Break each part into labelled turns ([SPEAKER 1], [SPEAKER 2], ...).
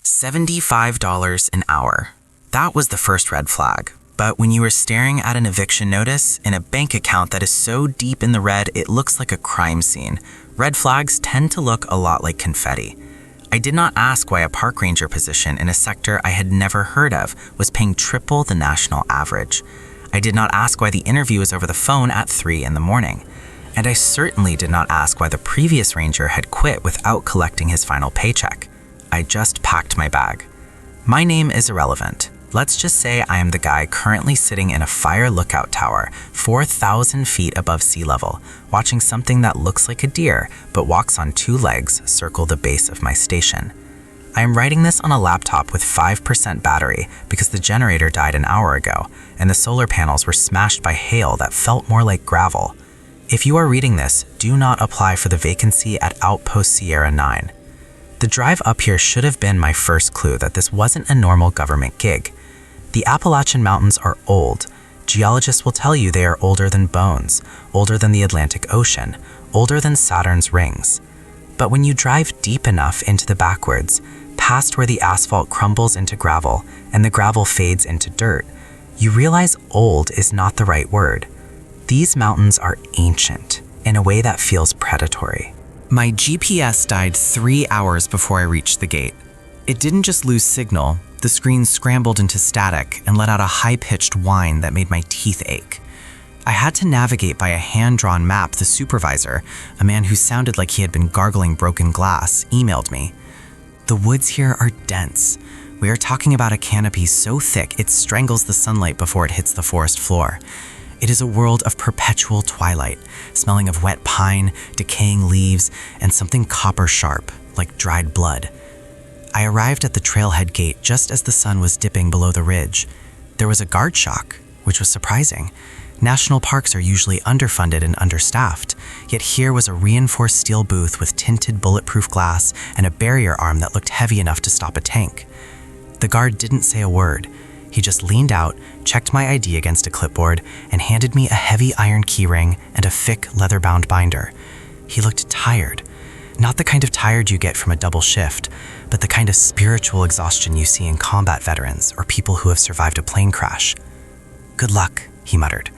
[SPEAKER 1] $75 an hour. That was the first red flag. But when you are staring at an eviction notice in a bank account that is so deep in the red it looks like a crime scene, red flags tend to look a lot like confetti. I did not ask why a park ranger position in a sector I had never heard of was paying triple the national average. I did not ask why the interview was over the phone at 3 in the morning. And I certainly did not ask why the previous ranger had quit without collecting his final paycheck. I just packed my bag. My name is irrelevant. Let's just say I am the guy currently sitting in a fire lookout tower 4,000 feet above sea level, watching something that looks like a deer but walks on 2 legs circle the base of my station. I am writing this on a laptop with 5% battery because the generator died an hour ago and the solar panels were smashed by hail that felt more like gravel. If you are reading this, do not apply for the vacancy at Outpost Sierra-Nine. The drive up here should have been my first clue that this wasn't a normal government gig. The Appalachian Mountains are old. Geologists will tell you they are older than bones, older than the Atlantic Ocean, older than Saturn's rings. But when you drive deep enough into the backwoods, past where the asphalt crumbles into gravel and the gravel fades into dirt, you realize old is not the right word. These mountains are ancient in a way that feels predatory. My GPS died 3 hours before I reached the gate. It didn't just lose signal, the screen scrambled into static and let out a high-pitched whine that made my teeth ache. I had to navigate by a hand-drawn map the supervisor, a man who sounded like he had been gargling broken glass, emailed me. The woods here are dense. We are talking about a canopy so thick it strangles the sunlight before it hits the forest floor. It is a world of perpetual twilight, smelling of wet pine, decaying leaves, and something copper-sharp, like dried blood. I arrived at the trailhead gate just as the sun was dipping below the ridge. There was a guard shack, which was surprising. National parks are usually underfunded and understaffed, yet here was a reinforced steel booth with tinted bulletproof glass and a barrier arm that looked heavy enough to stop a tank. The guard didn't say a word. He just leaned out, checked my ID against a clipboard, and handed me a heavy iron keyring and a thick leather-bound binder. He looked tired. Not the kind of tired you get from a double shift, but the kind of spiritual exhaustion you see in combat veterans or people who have survived a plane crash. "Good luck," he muttered.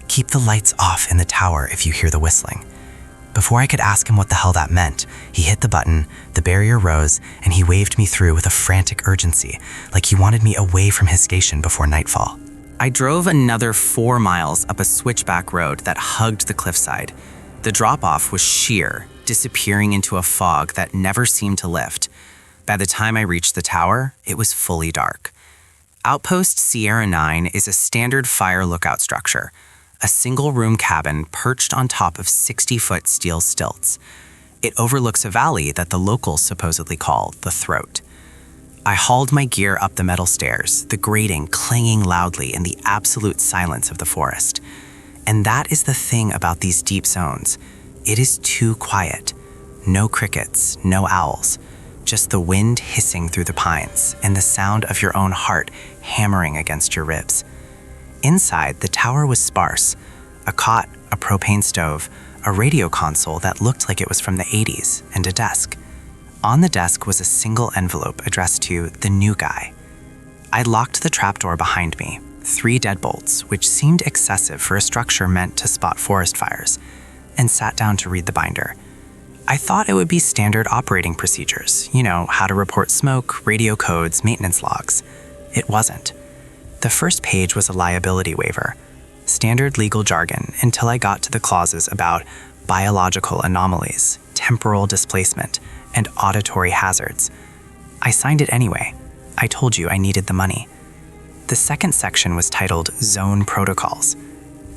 [SPEAKER 1] "Keep the lights off in the tower if you hear the whistling." Before I could ask him what the hell that meant, he hit the button, the barrier rose, and he waved me through with a frantic urgency, like he wanted me away from his station before nightfall. I drove another 4 miles up a switchback road that hugged the cliffside. The drop-off was sheer, disappearing into a fog that never seemed to lift. By the time I reached the tower, it was fully dark. Outpost Sierra-Nine is a standard fire lookout structure, a single-room cabin perched on top of 60-foot steel stilts. It overlooks a valley that the locals supposedly call the Throat. I hauled my gear up the metal stairs, the grating clanging loudly in the absolute silence of the forest. And that is the thing about these deep zones. It is too quiet. No crickets, no owls. Just the wind hissing through the pines and the sound of your own heart hammering against your ribs. Inside, the tower was sparse. A cot, a propane stove, a radio console that looked like it was from the 80s, and a desk. On the desk was a single envelope addressed to the new guy. I locked the trapdoor behind me, 3 deadbolts, which seemed excessive for a structure meant to spot forest fires, and sat down to read the binder. I thought it would be standard operating procedures, how to report smoke, radio codes, maintenance logs. It wasn't. The first page was a liability waiver, standard legal jargon until I got to the clauses about biological anomalies, temporal displacement, and auditory hazards. I signed it anyway. I told you I needed the money. The second section was titled Zone Protocols.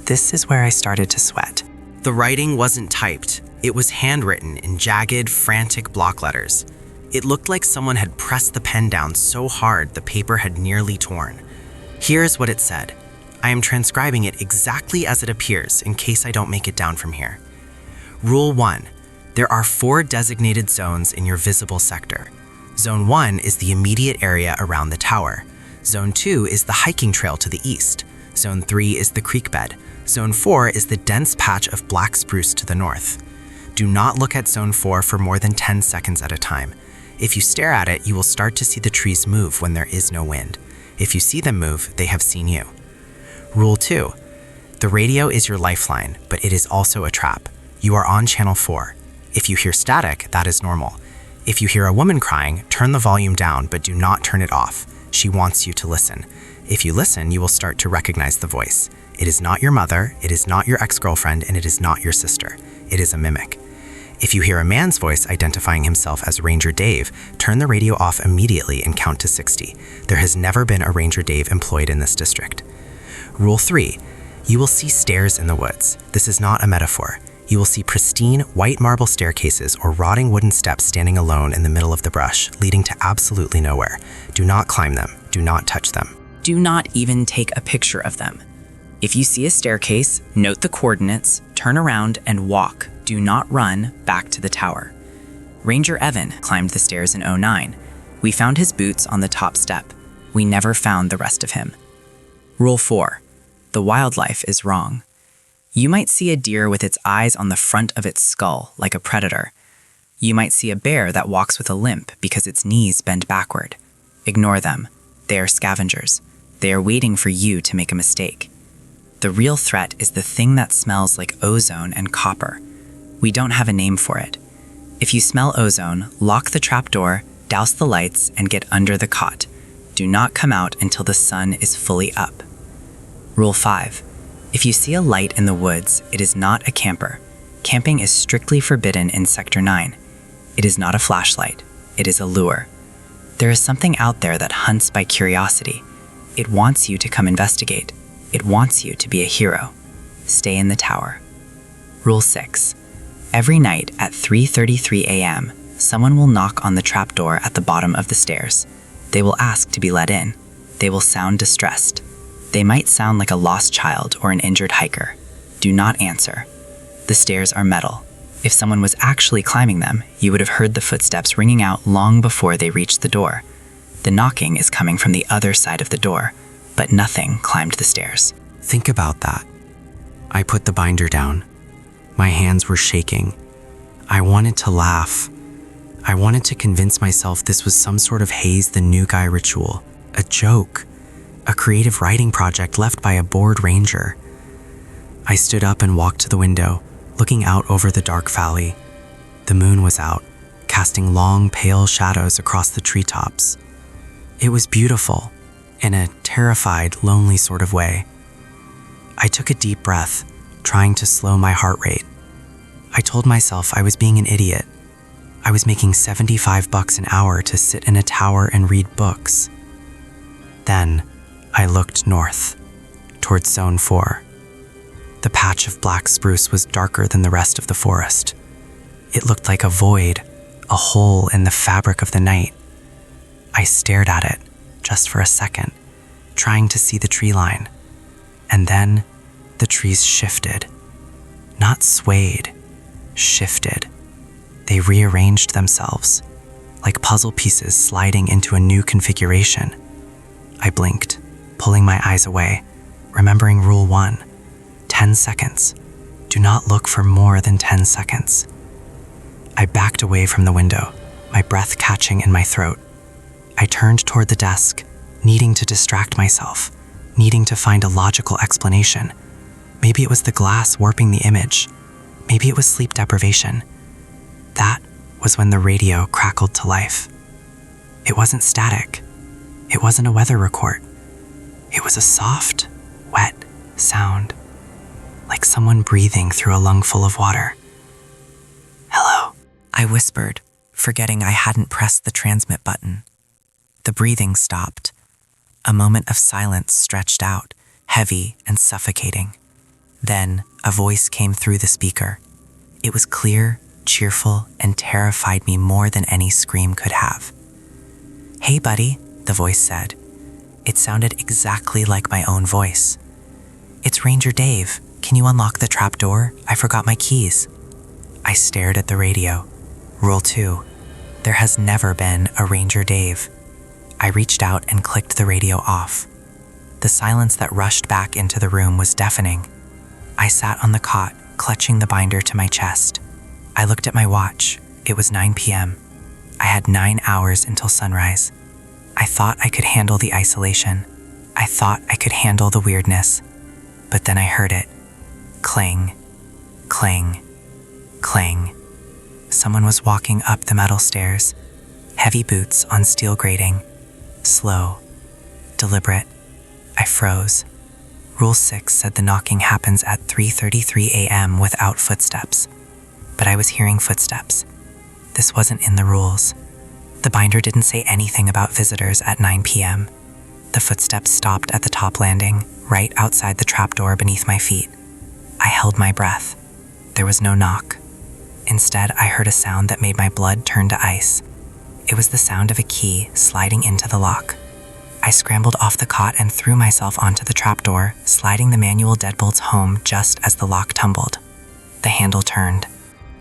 [SPEAKER 1] This is where I started to sweat. The writing wasn't typed. It was handwritten in jagged, frantic block letters. It looked like someone had pressed the pen down so hard the paper had nearly torn. Here's what it said. I am transcribing it exactly as it appears in case I don't make it down from here. Rule 1. There are 4 designated zones in your visible sector. Zone 1 is the immediate area around the tower. Zone 2 is the hiking trail to the east. Zone 3 is the creek bed. Zone 4 is the dense patch of black spruce to the north. Do not look at Zone 4 for more than 10 seconds at a time. If you stare at it, you will start to see the trees move when there is no wind. If you see them move, they have seen you. Rule 2. The radio is your lifeline, but it is also a trap. You are on channel 4. If you hear static, that is normal. If you hear a woman crying, turn the volume down, but do not turn it off. She wants you to listen. If you listen, you will start to recognize the voice. It is not your mother, it is not your ex-girlfriend, and it is not your sister. It is a mimic. If you hear a man's voice identifying himself as Ranger Dave, turn the radio off immediately and count to 60. There has never been a Ranger Dave employed in this district. Rule 3. You will see stairs in the woods. This is not a metaphor. You will see pristine, white marble staircases or rotting wooden steps standing alone in the middle of the brush, leading to absolutely nowhere. Do not climb them. Do not touch them.
[SPEAKER 2] Do not even take a picture of them. If you see a staircase, note the coordinates, turn around, and walk. Do not run back to the tower. Ranger Evan climbed the stairs in 2009. We found his boots on the top step. We never found the rest of him. Rule 4. The wildlife is wrong. You might see a deer with its eyes on the front of its skull, like a predator. You might see a bear that walks with a limp because its knees bend backward. Ignore them. They are scavengers. They are waiting for you to make a mistake. The real threat is the thing that smells like ozone and copper. We don't have a name for it. If you smell ozone, lock the trapdoor, douse the lights, and get under the cot. Do not come out until the sun is fully up. Rule 5. If you see a light in the woods, it is not a camper. Camping is strictly forbidden in Sector 9. It is not a flashlight. It is a lure. There is something out there that hunts by curiosity. It wants you to come investigate. It wants you to be a hero. Stay in the tower. Rule 6. Every night at 3:33 a.m., someone will knock on the trapdoor at the bottom of the stairs. They will ask to be let in. They will sound distressed. They might sound like a lost child or an injured hiker. Do not answer. The stairs are metal. If someone was actually climbing them, you would have heard the footsteps ringing out long before they reached the door. The knocking is coming from the other side of the door, but nothing climbed the stairs.
[SPEAKER 1] Think about that. I put the binder down. My hands were shaking. I wanted to laugh. I wanted to convince myself this was some sort of Haze the New Guy ritual, a joke, a creative writing project left by a bored ranger. I stood up and walked to the window, looking out over the dark valley. The moon was out, casting long, pale shadows across the treetops. It was beautiful, in a terrified, lonely sort of way. I took a deep breath, trying to slow my heart rate. I told myself I was being an idiot. I was making $75 an hour to sit in a tower and read books. Then, I looked north, towards Zone 4. The patch of black spruce was darker than the rest of the forest. It looked like a void, a hole in the fabric of the night. I stared at it, just for a second, trying to see the tree line. And then, the trees shifted. Not swayed, shifted. They rearranged themselves, like puzzle pieces sliding into a new configuration. I blinked, pulling my eyes away, remembering Rule 1, 10 seconds. Do not look for more than 10 seconds. I backed away from the window, my breath catching in my throat. I turned toward the desk, needing to distract myself, needing to find a logical explanation. Maybe it was the glass warping the image. Maybe it was sleep deprivation. That was when the radio crackled to life. It wasn't static. It wasn't a weather report. It was a soft, wet sound, like someone breathing through a lungful of water. "Hello," I whispered, forgetting I hadn't pressed the transmit button. The breathing stopped. A moment of silence stretched out, heavy and suffocating. Then a voice came through the speaker. It was clear, cheerful, and terrified me more than any scream could have. "Hey, buddy," the voice said. It sounded exactly like my own voice. "It's Ranger Dave. Can you unlock the trapdoor? I forgot my keys." I stared at the radio. Rule 2. There has never been a Ranger Dave. I reached out and clicked the radio off. The silence that rushed back into the room was deafening. I sat on the cot, clutching the binder to my chest. I looked at my watch. It was 9 p.m.
[SPEAKER 2] I had 9 hours until sunrise. I thought I could handle the isolation. I thought I could handle the weirdness. But then I heard it. Clang, clang, clang. Someone was walking up the metal stairs. Heavy boots on steel grating. Slow, deliberate. I froze. Rule 6 said the knocking happens at 3:33 a.m. without footsteps. But I was hearing footsteps. This wasn't in the rules. The binder didn't say anything about visitors at 9 p.m. The footsteps stopped at the top landing, right outside the trapdoor beneath my feet. I held my breath. There was no knock. Instead, I heard a sound that made my blood turn to ice. It was the sound of a key sliding into the lock. I scrambled off the cot and threw myself onto the trapdoor, sliding the manual deadbolts home just as the lock tumbled. The handle turned.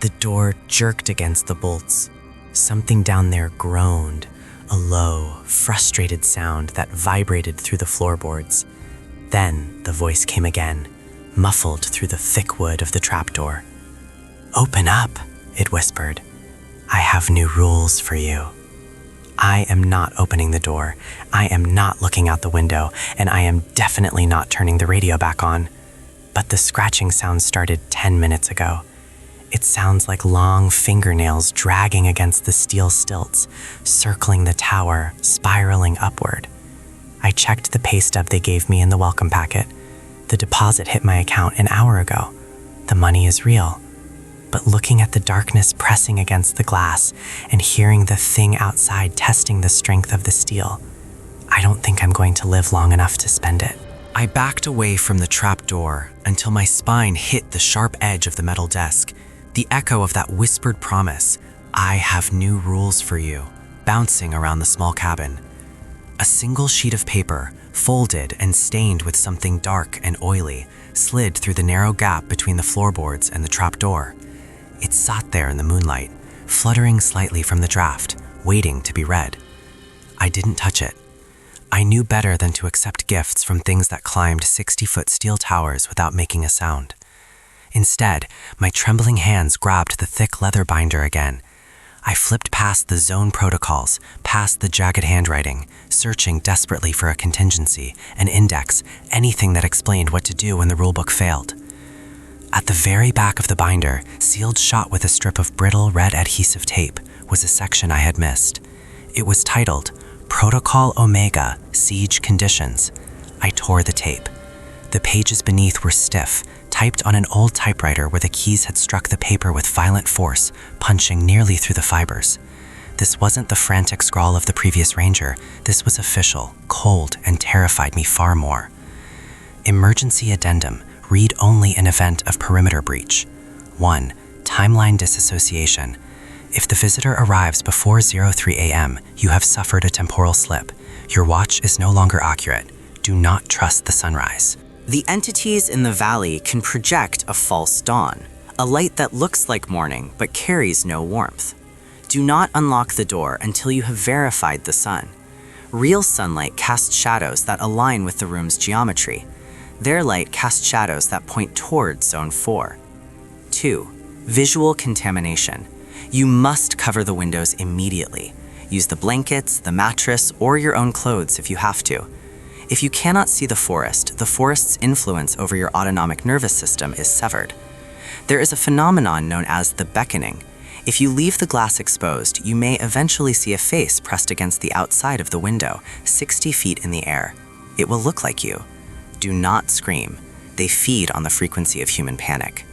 [SPEAKER 1] The door jerked against the bolts. Something down there groaned, a low, frustrated sound that vibrated through the floorboards. Then the voice came again, muffled through the thick wood of the trapdoor. "Open up," it whispered. "I have new rules for you." I am not opening the door. I am not looking out the window, and I am definitely not turning the radio back on. But the scratching sound started 10 minutes ago. It sounds like long fingernails dragging against the steel stilts, circling the tower, spiraling upward. I checked the pay stub they gave me in the welcome packet. The deposit hit my account an hour ago. The money is real. But looking at the darkness pressing against the glass and hearing the thing outside testing the strength of the steel, I don't think I'm going to live long enough to spend it. I backed away from the trapdoor until my spine hit the sharp edge of the metal desk, the echo of that whispered promise, "I have new rules for you," bouncing around the small cabin. A single sheet of paper, folded and stained with something dark and oily, slid through the narrow gap between the floorboards and the trapdoor. It sat there in the moonlight, fluttering slightly from the draft, waiting to be read. I didn't touch it. I knew better than to accept gifts from things that climbed 60-foot steel towers without making a sound. Instead, my trembling hands grabbed the thick leather binder again. I flipped past the zone protocols, past the jagged handwriting, searching desperately for a contingency, an index, anything that explained what to do when the rulebook failed. At the very back of the binder, sealed shut with a strip of brittle red adhesive tape, was a section I had missed. It was titled, Protocol Omega, Siege Conditions. I tore the tape. The pages beneath were stiff, typed on an old typewriter where the keys had struck the paper with violent force, punching nearly through the fibers. This wasn't the frantic scrawl of the previous ranger. This was official, cold, and terrified me far more. Emergency addendum. Read only in event of perimeter breach. 1. Timeline disassociation. If the visitor arrives before 03 a.m., you have suffered a temporal slip. Your watch is no longer accurate. Do not trust the sunrise. The entities in the valley can project a false dawn, a light that looks like morning but carries no warmth. Do not unlock the door until you have verified the sun. Real sunlight casts shadows that align with the room's geometry. Their light casts shadows that point toward Zone 4. 2. Visual contamination. You must cover the windows immediately. Use the blankets, the mattress, or your own clothes if you have to. If you cannot see the forest's influence over your autonomic nervous system is severed. There is a phenomenon known as the beckoning. If you leave the glass exposed, you may eventually see a face pressed against the outside of the window, 60 feet in the air. It will look like you. Do not scream. They feed on the frequency of human panic.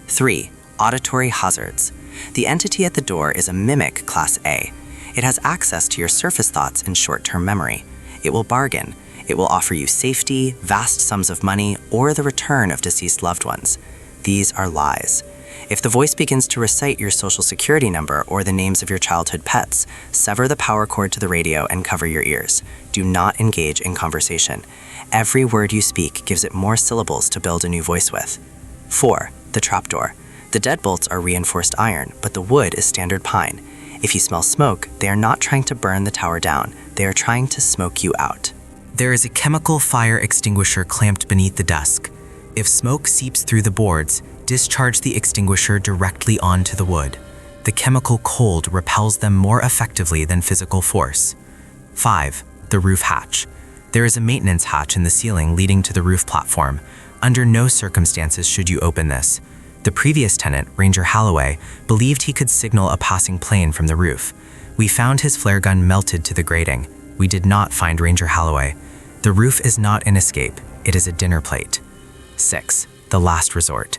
[SPEAKER 1] 3. Auditory hazards. The entity at the door is a mimic Class A. It has access to your surface thoughts and short-term memory. It will bargain. It will offer you safety, vast sums of money, or the return of deceased loved ones. These are lies. If the voice begins to recite your social security number or the names of your childhood pets, sever the power cord to the radio and cover your ears. Do not engage in conversation. Every word you speak gives it more syllables to build a new voice with. 4. The trapdoor. The deadbolts are reinforced iron, but the wood is standard pine. If you smell smoke, they are not trying to burn the tower down. They are trying to smoke you out. There is a chemical fire extinguisher clamped beneath the desk. If smoke seeps through the boards, discharge the extinguisher directly onto the wood. The chemical cold repels them more effectively than physical force. 5. The roof hatch. There is a maintenance hatch in the ceiling leading to the roof platform. Under no circumstances should you open this. The previous tenant, Ranger Halloway, believed he could signal a passing plane from the roof. We found his flare gun melted to the grating. We did not find Ranger Halloway. The roof is not an escape, it is a dinner plate. 6. The last resort.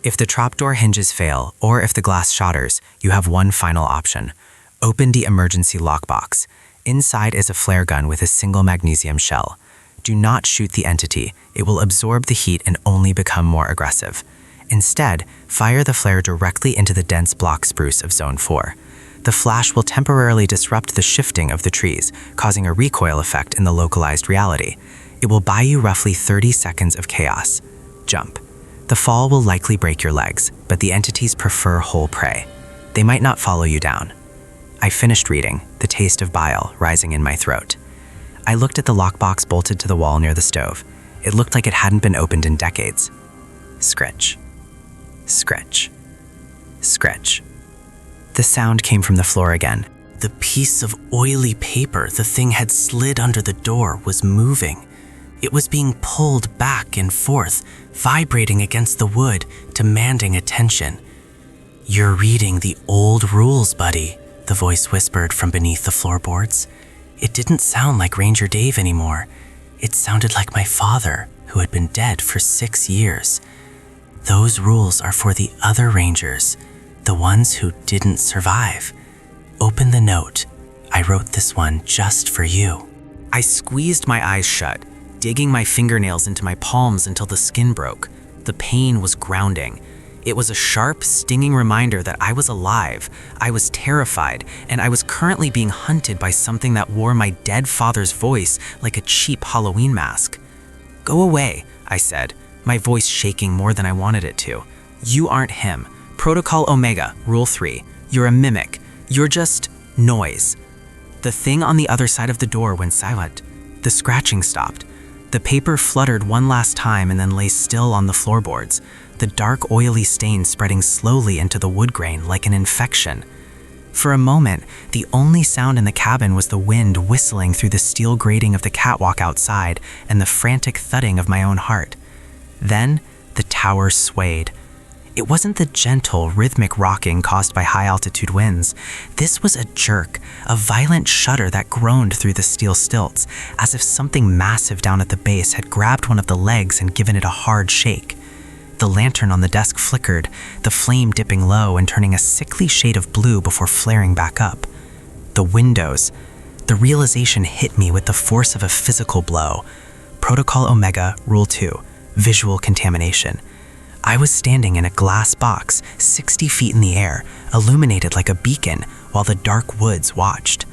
[SPEAKER 1] If the trapdoor hinges fail, or if the glass shatters, you have one final option. Open the emergency lockbox. Inside is a flare gun with a single magnesium shell. Do not shoot the entity, it will absorb the heat and only become more aggressive. Instead, fire the flare directly into the dense block spruce of Zone 4. The flash will temporarily disrupt the shifting of the trees, causing a recoil effect in the localized reality. It will buy you roughly 30 seconds of chaos. Jump. The fall will likely break your legs, but the entities prefer whole prey. They might not follow you down. I finished reading, the taste of bile rising in my throat. I looked at the lockbox bolted to the wall near the stove. It looked like it hadn't been opened in decades. Scritch. Scritch. Scritch. The sound came from the floor again. The piece of oily paper the thing had slid under the door was moving. It was being pulled back and forth, vibrating against the wood, demanding attention. "You're reading the old rules, buddy," the voice whispered from beneath the floorboards. It didn't sound like Ranger Dave anymore. It sounded like my father, who had been dead for 6 years. "Those rules are for the other Rangers, the ones who didn't survive. Open the note. I wrote this one just for you." I squeezed my eyes shut, digging my fingernails into my palms until the skin broke. The pain was grounding. It was a sharp, stinging reminder that I was alive, I was terrified, and I was currently being hunted by something that wore my dead father's voice like a cheap Halloween mask. "Go away," I said, my voice shaking more than I wanted it to. "You aren't him. Protocol Omega, Rule 3. You're a mimic. You're just noise." The thing on the other side of the door went silent. The scratching stopped. The paper fluttered one last time and then lay still on the floorboards, the dark oily stain spreading slowly into the wood grain like an infection. For a moment, the only sound in the cabin was the wind whistling through the steel grating of the catwalk outside and the frantic thudding of my own heart. Then, the tower swayed. It wasn't the gentle, rhythmic rocking caused by high-altitude winds. This was a jerk, a violent shudder that groaned through the steel stilts, as if something massive down at the base had grabbed one of the legs and given it a hard shake. The lantern on the desk flickered, the flame dipping low and turning a sickly shade of blue before flaring back up. The windows. The realization hit me with the force of a physical blow. Protocol Omega, Rule 2, Visual Contamination. I was standing in a glass box, 60 feet in the air, illuminated like a beacon, while the dark woods watched.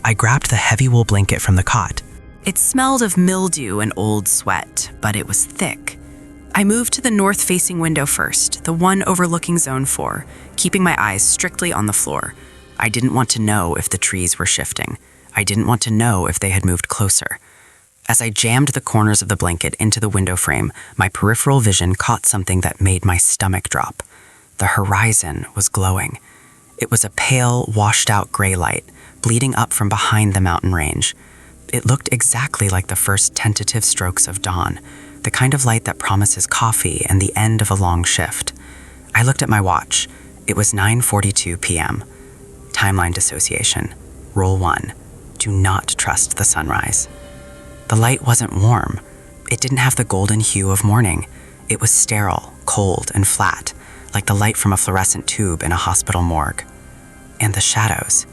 [SPEAKER 1] I grabbed the heavy wool blanket from the cot.
[SPEAKER 2] It smelled of mildew and old sweat, but it was thick. I moved to the north-facing window first, the one overlooking Zone 4, keeping my eyes strictly on the floor. I didn't want to know if the trees were shifting. I didn't want to know if they had moved closer. As I jammed the corners of the blanket into the window frame, my peripheral vision caught something that made my stomach drop. The horizon was glowing. It was a pale, washed-out gray light, bleeding up from behind the mountain range. It looked exactly like the first tentative strokes of dawn, the kind of light that promises coffee and the end of a long shift. I looked at my watch. It was 9:42 p.m. Timeline dissociation. Rule 1. Do not trust the sunrise. The light wasn't warm. It didn't have the golden hue of morning. It was sterile, cold, and flat, like the light from a fluorescent tube in a hospital morgue. And the shadows.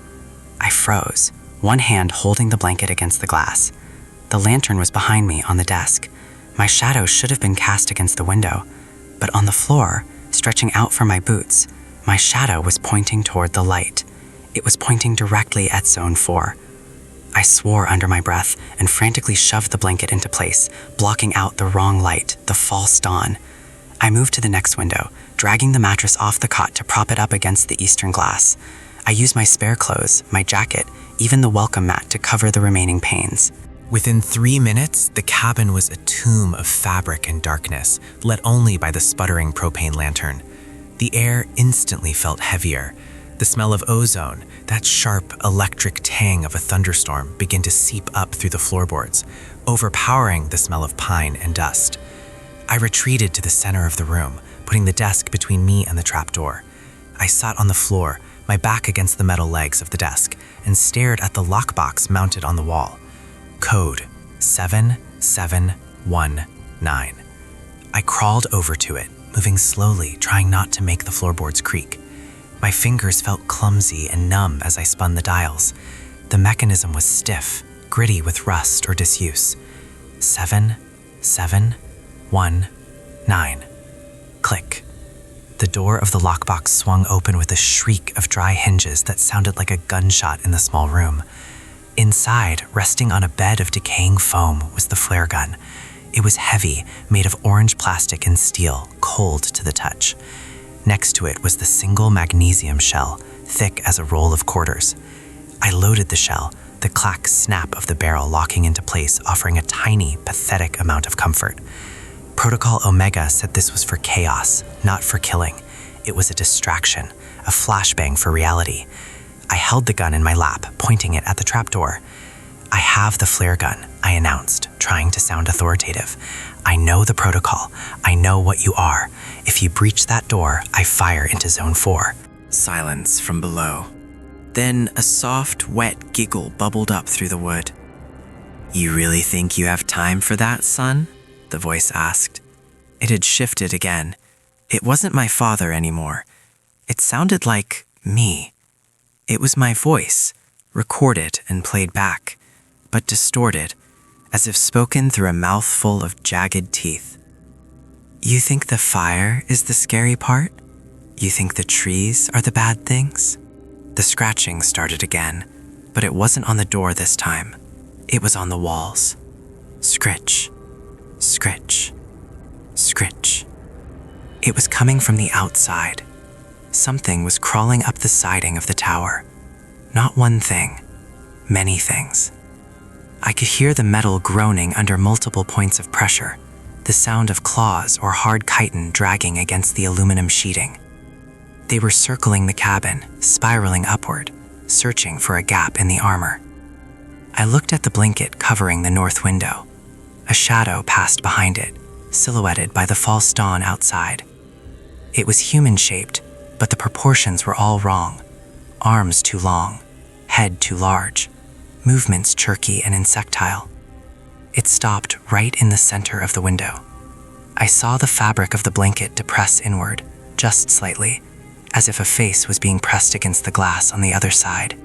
[SPEAKER 2] I froze, one hand holding the blanket against the glass. The lantern was behind me on the desk. My shadow should have been cast against the window, but on the floor, stretching out from my boots, my shadow was pointing toward the light. It was pointing directly at Zone 4. I swore under my breath and frantically shoved the blanket into place, blocking out the wrong light, the false dawn. I moved to the next window, dragging the mattress off the cot to prop it up against the eastern glass. I used my spare clothes, my jacket, even the welcome mat to cover the remaining panes.
[SPEAKER 1] Within 3 minutes, the cabin was a tomb of fabric and darkness, lit only by the sputtering propane lantern. The air instantly felt heavier. The smell of ozone, that sharp electric tang of a thunderstorm, began to seep up through the floorboards, overpowering the smell of pine and dust. I retreated to the center of the room, putting the desk between me and the trapdoor. I sat on the floor, my back against the metal legs of the desk, and stared at the lockbox mounted on the wall. Code 7719. I crawled over to it, moving slowly, trying not to make the floorboards creak. My fingers felt clumsy and numb as I spun the dials. The mechanism was stiff, gritty with rust or disuse. 7719. Click. The door of the lockbox swung open with a shriek of dry hinges that sounded like a gunshot in the small room. Inside, resting on a bed of decaying foam, was the flare gun. It was heavy, made of orange plastic and steel, cold to the touch. Next to it was the single magnesium shell, thick as a roll of quarters. I loaded the shell, the clack snap of the barrel locking into place, offering a tiny, pathetic amount of comfort. Protocol Omega said this was for chaos, not for killing. It was a distraction, a flashbang for reality. I held the gun in my lap, pointing it at the trapdoor. I have the flare gun, I announced, trying to sound authoritative. I know the protocol. I know what you are. If you breach that door, I fire into Zone 4.
[SPEAKER 2] Silence from below. Then a soft, wet giggle bubbled up through the wood. "You really think you have time for that, son?" the voice asked. It had shifted again. It wasn't my father anymore. It sounded like me. It was my voice, recorded and played back, but distorted, as if spoken through a mouthful of jagged teeth. "You think the fire is the scary part? You think the trees are the bad things?" The scratching started again, but it wasn't on the door this time. It was on the walls. Scritch, scritch, scritch. It was coming from the outside. Something was crawling up the siding of the tower. Not one thing, many things. I could hear the metal groaning under multiple points of pressure, the sound of claws or hard chitin dragging against the aluminum sheeting. They were circling the cabin, spiraling upward, searching for a gap in the armor. I looked at the blanket covering the north window. A shadow passed behind it, silhouetted by the false dawn outside. It was human-shaped, but the proportions were all wrong. Arms too long, head too large, movements jerky and insectile. It stopped right in the center of the window. I saw the fabric of the blanket depress inward, just slightly, as if a face was being pressed against the glass on the other side.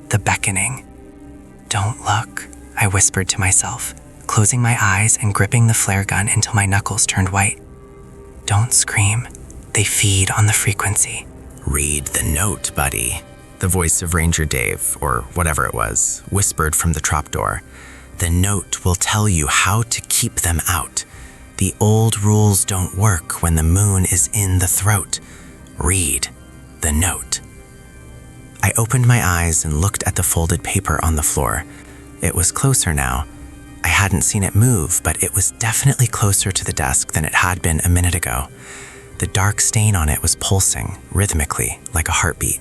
[SPEAKER 2] The beckoning. "Don't look," I whispered to myself, closing my eyes and gripping the flare gun until my knuckles turned white. "Don't scream. They feed on the frequency."
[SPEAKER 1] "Read the note, buddy," the voice of Ranger Dave, or whatever it was, whispered from the trapdoor. "The note will tell you how to keep them out. The old rules don't work when the moon is in the throat. Read the note." I opened my eyes and looked at the folded paper on the floor. It was closer now. I hadn't seen it move, but it was definitely closer to the desk than it had been a minute ago. The dark stain on it was pulsing, rhythmically, like a heartbeat.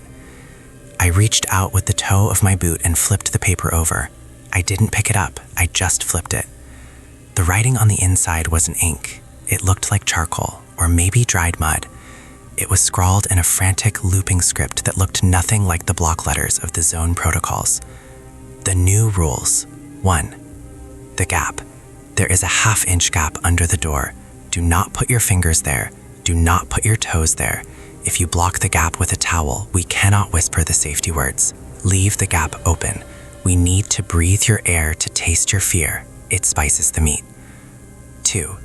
[SPEAKER 1] I reached out with the toe of my boot and flipped the paper over. I didn't pick it up, I just flipped it. The writing on the inside wasn't ink. It looked like charcoal, or maybe dried mud. It was scrawled in a frantic, looping script that looked nothing like the block letters of the zone protocols. The new rules. 1. The gap. There is a half-inch gap under the door. Do not put your fingers there. Do not put your toes there. If you block the gap with a towel, we cannot whisper the safety words. Leave the gap open. We need to breathe your air to taste your fear. It spices the meat. 2.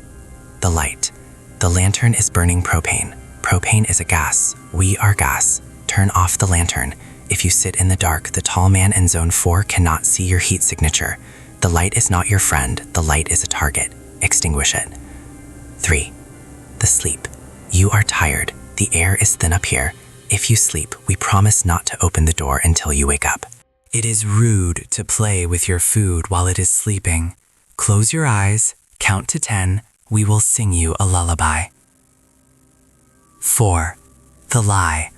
[SPEAKER 1] The light. The lantern is burning propane. Propane is a gas. We are gas. Turn off the lantern. If you sit in the dark, the tall man in Zone 4 cannot see your heat signature. The light is not your friend. The light is a target. Extinguish it. 3. The sleep. You are tired. The air is thin up here. If you sleep, we promise not to open the door until you wake up. It is rude to play with your food while it is sleeping. Close your eyes, count to 10. We will sing you a lullaby. 4. The lie.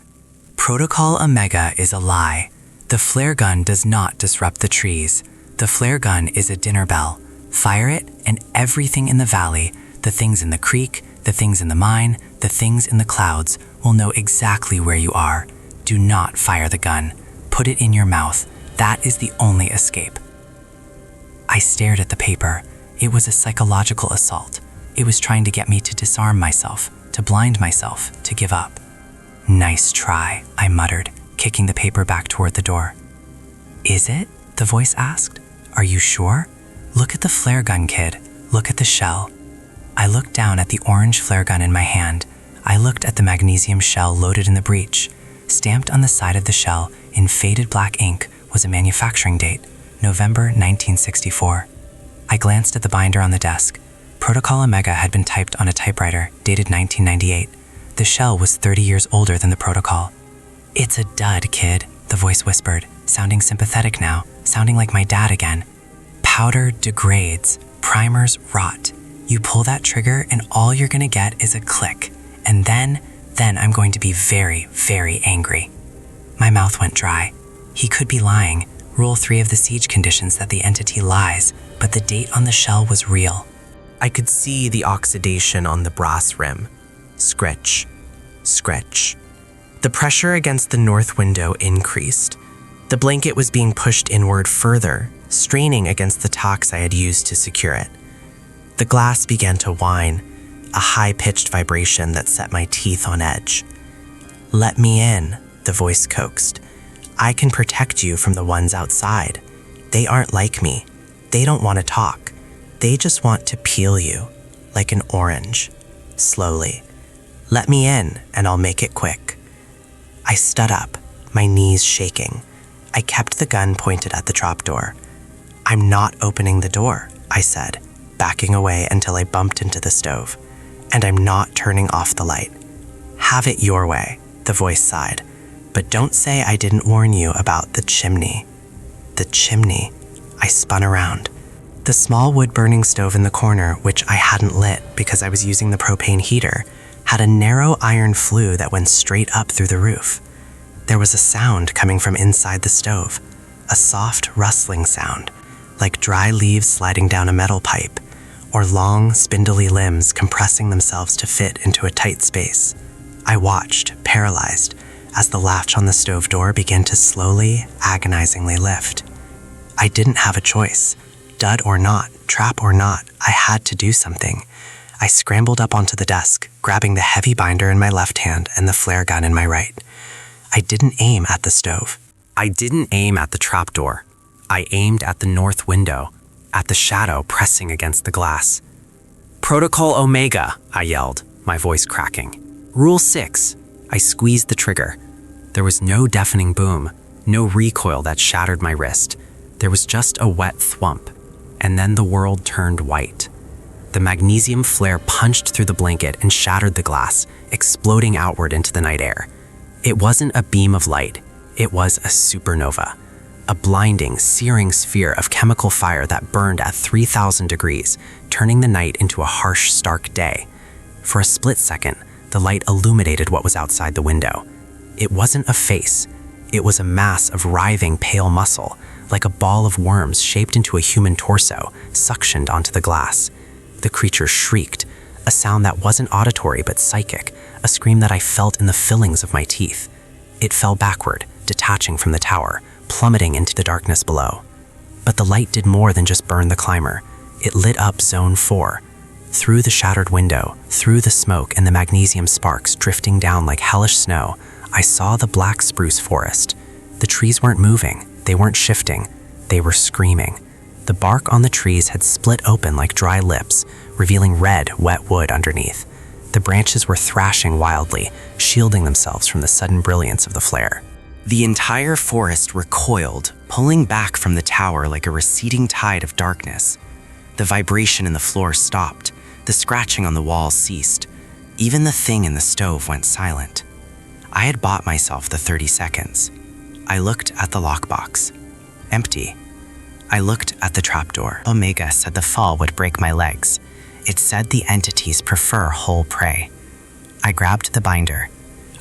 [SPEAKER 2] Protocol Omega is a lie. The flare gun does not disrupt the trees. The flare gun is a dinner bell. Fire it, and everything in the valley, the things in the creek, the things in the mine, the things in the clouds, will know exactly where you are. Do not fire the gun. Put it in your mouth. That is the only escape. I stared at the paper. It was a psychological assault. It was trying to get me to disarm myself, to blind myself, to give up. Nice try, I muttered, kicking the paper back toward the door. Is it? The voice asked. Are you sure? Look at the flare gun, kid. Look at the shell. I looked down at the orange flare gun in my hand. I looked at the magnesium shell loaded in the breech. Stamped on the side of the shell in faded black ink was a manufacturing date, November 1964. I glanced at the binder on the desk. Protocol Omega had been typed on a typewriter dated 1998. The shell was 30 years older than the protocol. It's a dud, kid, the voice whispered, sounding sympathetic now, sounding like my dad again. Powder degrades, primers rot. You pull that trigger and all you're gonna get is a click. And then I'm going to be very, very angry. My mouth went dry. He could be lying. Rule 3 of the siege conditions that the entity lies, but the date on the shell was real.
[SPEAKER 1] I could see the oxidation on the brass rim. Scritch, scritch. The pressure against the north window increased. The blanket was being pushed inward further, straining against the tacks I had used to secure it. The glass began to whine, a high-pitched vibration that set my teeth on edge. Let me in, the voice coaxed. I can protect you from the ones outside. They aren't like me. They don't want to talk. They just want to peel you, like an orange, slowly. Let me in, and I'll make it quick. I stood up, my knees shaking. I kept the gun pointed at the trapdoor. I'm not opening the door, I said, backing away until I bumped into the stove. And I'm not turning off the light. Have it your way, the voice sighed. But don't say I didn't warn you about the chimney. The chimney. I spun around. The small wood-burning stove in the corner, which I hadn't lit because I was using the propane heater, had a narrow iron flue that went straight up through the roof. There was a sound coming from inside the stove, a soft rustling sound, like dry leaves sliding down a metal pipe, or long, spindly limbs compressing themselves to fit into a tight space. I watched, paralyzed, as the latch on the stove door began to slowly, agonizingly lift. I didn't have a choice. Dud or not, trap or not, I had to do something. I scrambled up onto the desk, grabbing the heavy binder in my left hand and the flare gun in my right. I didn't aim at the stove. I didn't aim at the trapdoor. I aimed at the north window, at the shadow pressing against the glass. Protocol Omega, I yelled, my voice cracking. Rule 6. I squeezed the trigger. There was no deafening boom, no recoil that shattered my wrist. There was just a wet thwump, and then the world turned white. The magnesium flare punched through the blanket and shattered the glass, exploding outward into the night air. It wasn't a beam of light, it was a supernova. A blinding, searing sphere of chemical fire that burned at 3,000 degrees, turning the night into a harsh, stark day. For a split second, the light illuminated what was outside the window. It wasn't a face. It was a mass of writhing, pale muscle, like a ball of worms shaped into a human torso, suctioned onto the glass. The creature shrieked, a sound that wasn't auditory but psychic, a scream that I felt in the fillings of my teeth. It fell backward, detaching from the tower, plummeting into the darkness below. But the light did more than just burn the climber. It lit up Zone 4. Through the shattered window, through the smoke and the magnesium sparks drifting down like hellish snow, I saw the black spruce forest. The trees weren't moving, they weren't shifting, they were screaming. The bark on the trees had split open like dry lips, revealing red, wet wood underneath. The branches were thrashing wildly, shielding themselves from the sudden brilliance of the flare. The entire forest recoiled, pulling back from the tower like a receding tide of darkness. The vibration in the floor stopped. The scratching on the walls ceased. Even the thing in the stove went silent. I had bought myself the 30 seconds. I looked at the lockbox. Empty. I looked at the trapdoor. Omega said the fall would break my legs. It said the entities prefer whole prey. I grabbed the binder.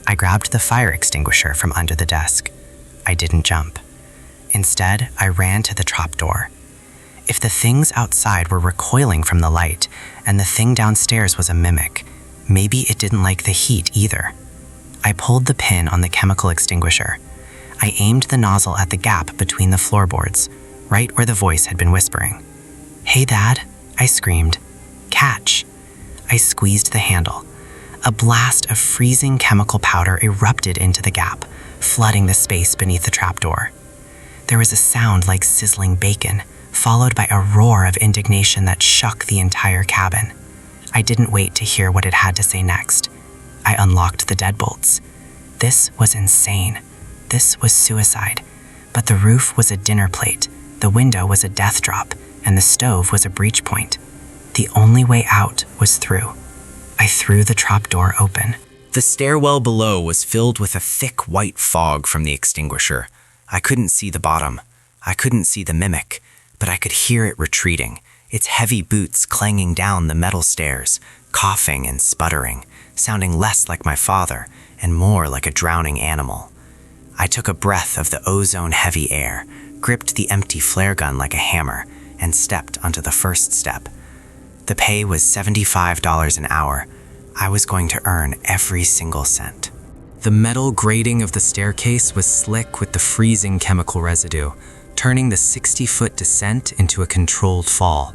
[SPEAKER 3] I grabbed the fire extinguisher from under the desk. I didn't jump. Instead, I ran to the trapdoor. If the things outside were recoiling from the light, and the thing downstairs was a mimic, maybe it didn't like the heat either. I pulled the pin on the chemical extinguisher. I aimed the nozzle at the gap between the floorboards, right where the voice had been whispering. "Hey, Dad," I screamed. "Catch." I squeezed the handle. A blast of freezing chemical powder erupted into the gap, flooding the space beneath the trapdoor. There was a sound like sizzling bacon, followed by a roar of indignation that shook the entire cabin. I didn't wait to hear what it had to say next. I unlocked the deadbolts. This was insane. This was suicide. But the roof was a dinner plate, the window was a death drop, and the stove was a breach point. The only way out was through. I threw the trapdoor open.
[SPEAKER 1] The stairwell below was filled with a thick white fog from the extinguisher. I couldn't see the bottom. I couldn't see the mimic, but I could hear it retreating, its heavy boots clanging down the metal stairs, coughing and sputtering, sounding less like my father and more like a drowning animal. I took a breath of the ozone-heavy air, gripped the empty flare gun like a hammer, and stepped onto the first step. The pay was $75 an hour. I was going to earn every single cent. The metal grating of the staircase was slick with the freezing chemical residue, turning the 60-foot descent into a controlled fall.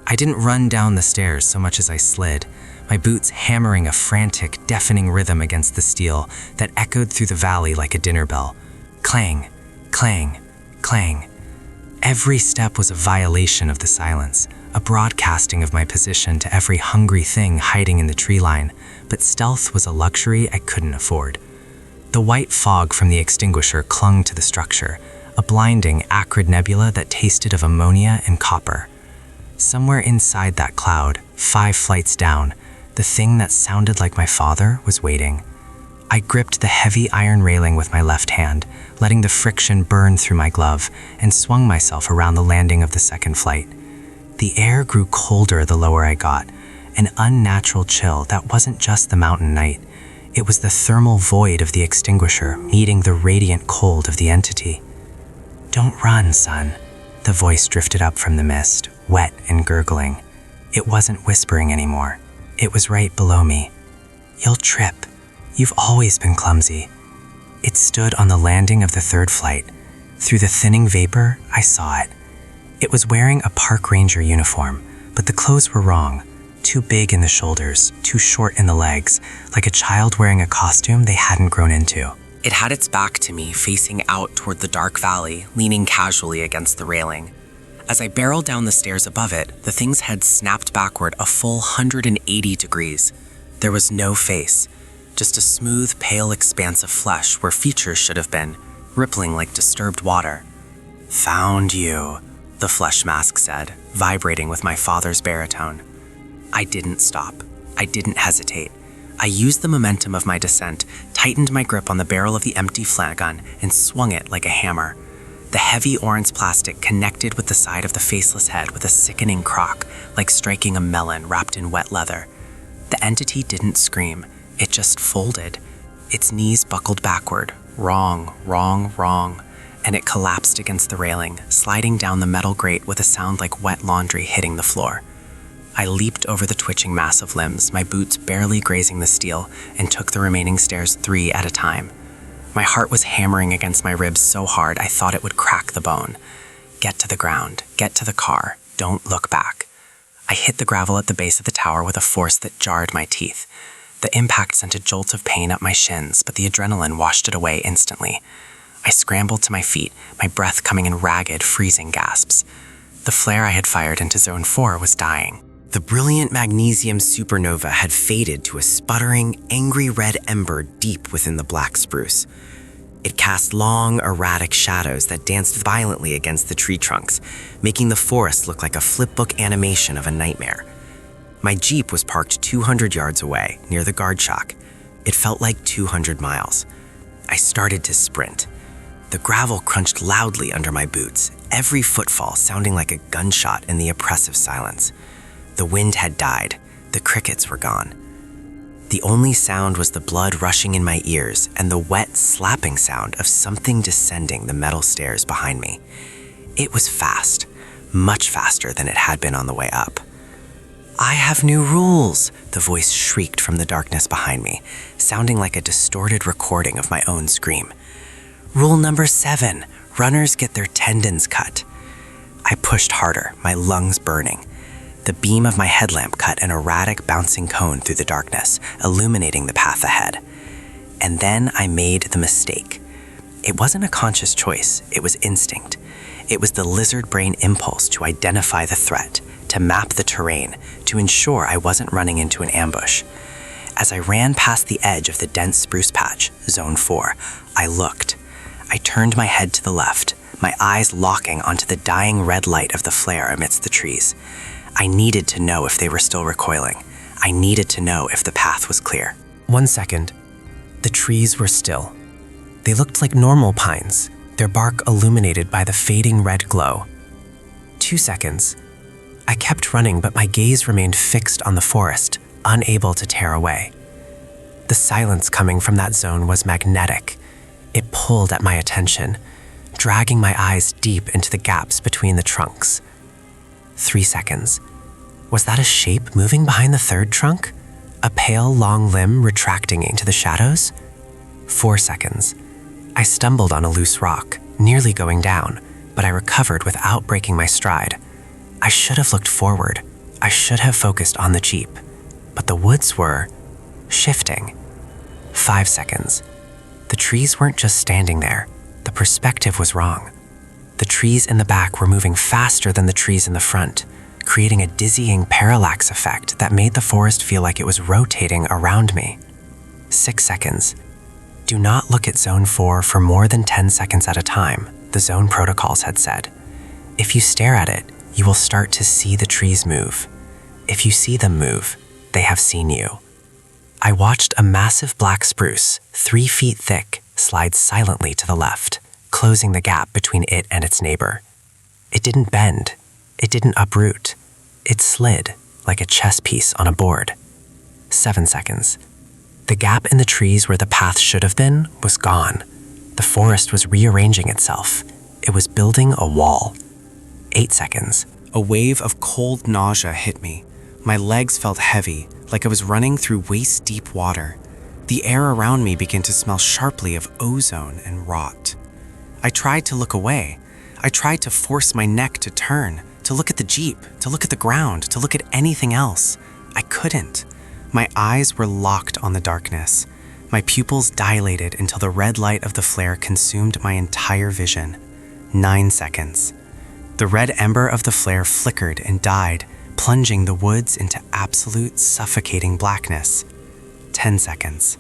[SPEAKER 1] I didn't run down the stairs so much as I slid, my boots hammering a frantic, deafening rhythm against the steel that echoed through the valley like a dinner bell. Clang, clang, clang. Every step was a violation of the silence, a broadcasting of my position to every hungry thing hiding in the tree line, but stealth was a luxury I couldn't afford. The white fog from the extinguisher clung to the structure, a blinding, acrid nebula that tasted of ammonia and copper. Somewhere inside that cloud, 5 flights down, the thing that sounded like my father was waiting. I gripped the heavy iron railing with my left hand, letting the friction burn through my glove, and swung myself around the landing of the second flight. The air grew colder the lower I got, an unnatural chill that wasn't just the mountain night. It was the thermal void of the extinguisher meeting the radiant cold of the entity. "Don't run, son." The voice drifted up from the mist, wet and gurgling. It wasn't whispering anymore. It was right below me. "You'll trip. You've always been clumsy." It stood on the landing of the third flight. Through the thinning vapor, I saw it. It was wearing a park ranger uniform, but the clothes were wrong. Too big in the shoulders, too short in the legs, like a child wearing a costume they hadn't grown into. It had its back to me, facing out toward the dark valley, leaning casually against the railing. As I barreled down the stairs above it, the thing's head snapped backward a full 180 degrees. There was no face, just a smooth, pale expanse of flesh where features should have been, rippling like disturbed water. "Found you," the flesh mask said, vibrating with my father's baritone. I didn't stop. I didn't hesitate. I used the momentum of my descent, tightened my grip on the barrel of the empty flare gun, and swung it like a hammer. The heavy orange plastic connected with the side of the faceless head with a sickening crock, like striking a melon wrapped in wet leather. The entity didn't scream. It just folded. Its knees buckled backward. Wrong, wrong, wrong. And it collapsed against the railing, sliding down the metal grate with a sound like wet laundry hitting the floor. I leaped over the twitching mass of limbs, my boots barely grazing the steel, and took the remaining stairs 3 at a time. My heart was hammering against my ribs so hard I thought it would crack the bone. Get to the ground. Get to the car. Don't look back. I hit the gravel at the base of the tower with a force that jarred my teeth. The impact sent a jolt of pain up my shins, but the adrenaline washed it away instantly. I scrambled to my feet, my breath coming in ragged, freezing gasps. The flare I had fired into Zone 4 was dying. The brilliant magnesium supernova had faded to a sputtering, angry red ember deep within the black spruce. It cast long, erratic shadows that danced violently against the tree trunks, making the forest look like a flipbook animation of a nightmare. My Jeep was parked 200 yards away, near the guard shack. It felt like 200 miles. I started to sprint. The gravel crunched loudly under my boots, every footfall sounding like a gunshot in the oppressive silence. The wind had died. The crickets were gone. The only sound was the blood rushing in my ears and the wet slapping sound of something descending the metal stairs behind me. It was fast, much faster than it had been on the way up. "I have new rules," the voice shrieked from the darkness behind me, sounding like a distorted recording of my own scream. "Rule number 7, runners get their tendons cut." I pushed harder, my lungs burning. The beam of my headlamp cut an erratic bouncing cone through the darkness, illuminating the path ahead. And then I made the mistake. It wasn't a conscious choice, it was instinct. It was the lizard brain impulse to identify the threat, to map the terrain, to ensure I wasn't running into an ambush. As I ran past the edge of the dense spruce patch, Zone 4, I looked. I turned my head to the left, my eyes locking onto the dying red light of the flare amidst the trees. I needed to know if they were still recoiling. I needed to know if the path was clear.
[SPEAKER 4] 1 second. The trees were still. They looked like normal pines, their bark illuminated by the fading red glow. 2 seconds. I kept running, but my gaze remained fixed on the forest, unable to tear away. The silence coming from that zone was magnetic. It pulled at my attention, dragging my eyes deep into the gaps between the trunks. 3 seconds. Was that a shape moving behind the third trunk? A pale, long limb retracting into the shadows? 4 seconds. I stumbled on a loose rock, nearly going down, but I recovered without breaking my stride. I should have looked forward. I should have focused on the Jeep. But the woods were shifting. 5 seconds. The trees weren't just standing there. The perspective was wrong. The trees in the back were moving faster than the trees in the front, creating a dizzying parallax effect that made the forest feel like it was rotating around me. 6 seconds. Do not look at Zone 4 for more than 10 seconds at a time, the zone protocols had said. If you stare at it, you will start to see the trees move. If you see them move, they have seen you. I watched a massive black spruce, 3 feet thick, slide silently to the left, closing the gap between it and its neighbor. It didn't bend. It didn't uproot. It slid like a chess piece on a board. 7 seconds. The gap in the trees where the path should have been was gone. The forest was rearranging itself. It was building a wall. 8 seconds.
[SPEAKER 5] A wave of cold nausea hit me. My legs felt heavy, like I was running through waist-deep water. The air around me began to smell sharply of ozone and rot. I tried to look away. I tried to force my neck to turn, to look at the Jeep, to look at the ground, to look at anything else. I couldn't. My eyes were locked on the darkness. My pupils dilated until the red light of the flare consumed my entire vision. 9 seconds. The red ember of the flare flickered and died, plunging the woods into absolute suffocating blackness. 10 seconds.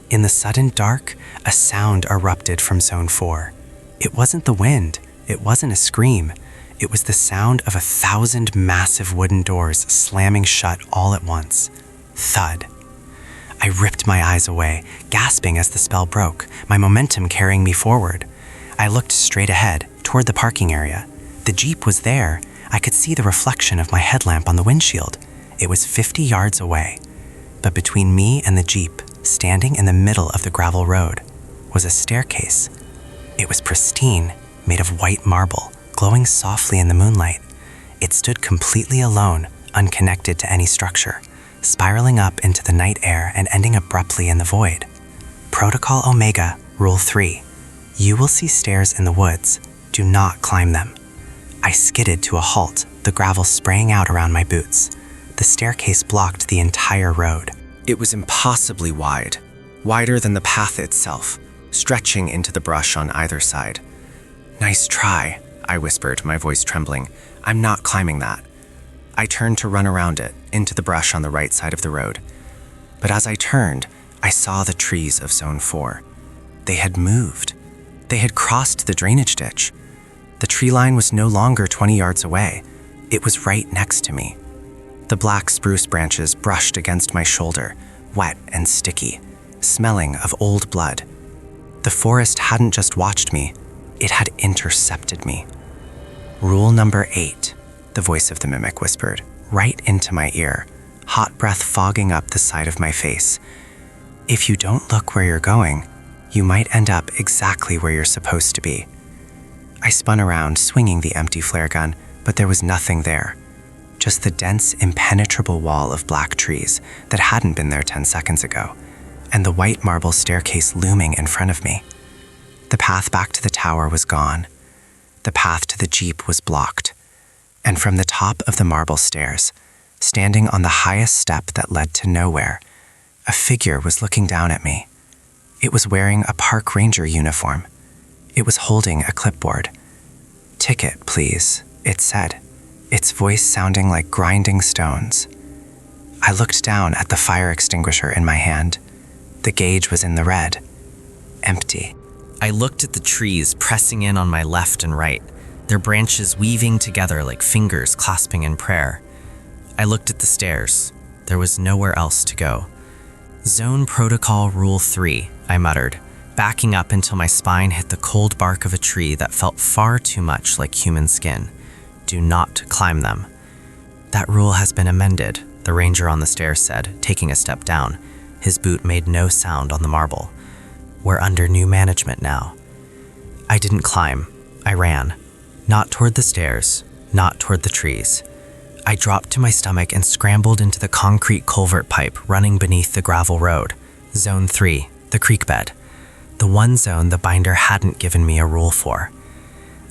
[SPEAKER 5] In the sudden dark, a sound erupted from Zone 4. It wasn't the wind. It wasn't a scream. It was the sound of 1,000 massive wooden doors slamming shut all at once. Thud. I ripped my eyes away, gasping as the spell broke, my momentum carrying me forward. I looked straight ahead, toward the parking area. The Jeep was there. I could see the reflection of my headlamp on the windshield. It was 50 yards away. But between me and the Jeep, standing in the middle of the gravel road, was a staircase. It was pristine, made of white marble, glowing softly in the moonlight. It stood completely alone, unconnected to any structure, spiraling up into the night air and ending abruptly in the void. Protocol Omega, Rule 3. You will see stairs in the woods. Do not climb them. I skidded to a halt, the gravel spraying out around my boots. The staircase blocked the entire road. It was impossibly wide, wider than the path itself, stretching into the brush on either side. "Nice try," I whispered, my voice trembling. "I'm not climbing that." I turned to run around it, into the brush on the right side of the road. But as I turned, I saw the trees of Zone 4. They had moved. They had crossed the drainage ditch. The tree line was no longer 20 yards away. It was right next to me. The black spruce branches brushed against my shoulder, wet and sticky, smelling of old blood. The forest hadn't just watched me, it had intercepted me. "Rule number 8, the voice of the mimic whispered, right into my ear.
[SPEAKER 3] hot breath fogging up the side of my face. If you don't look where you're going, you might end up exactly where you're supposed to be. I spun around, swinging the empty flare gun, but there was nothing there. Just the dense, impenetrable wall of black trees that hadn't been there 10 seconds ago, and the white marble staircase looming in front of me. The path back to the tower was gone. The path to the Jeep was blocked. And from the top of the marble stairs, standing on the highest step that led to nowhere, a figure was looking down at me. It was wearing a park ranger uniform. It was holding a clipboard. "Ticket, please," it said, its voice sounding like grinding stones. I looked down at the fire extinguisher in my hand. The gauge was in the red. Empty.
[SPEAKER 1] I looked at the trees pressing in on my left and right, their branches weaving together like fingers clasping in prayer. I looked at the stairs. There was nowhere else to go. "Zone Protocol Rule 3, I muttered, backing up until my spine hit the cold bark of a tree that felt far too much like human skin. Do not climb them. "That rule has been amended," the ranger on the stairs said, taking a step down. His boot made no sound on the marble. "We're under new management now." I didn't climb. I ran. Not toward the stairs, not toward the trees. I dropped to my stomach and scrambled into the concrete culvert pipe running beneath the gravel road. Zone 3, the creek bed. The one zone the binder hadn't given me a rule for.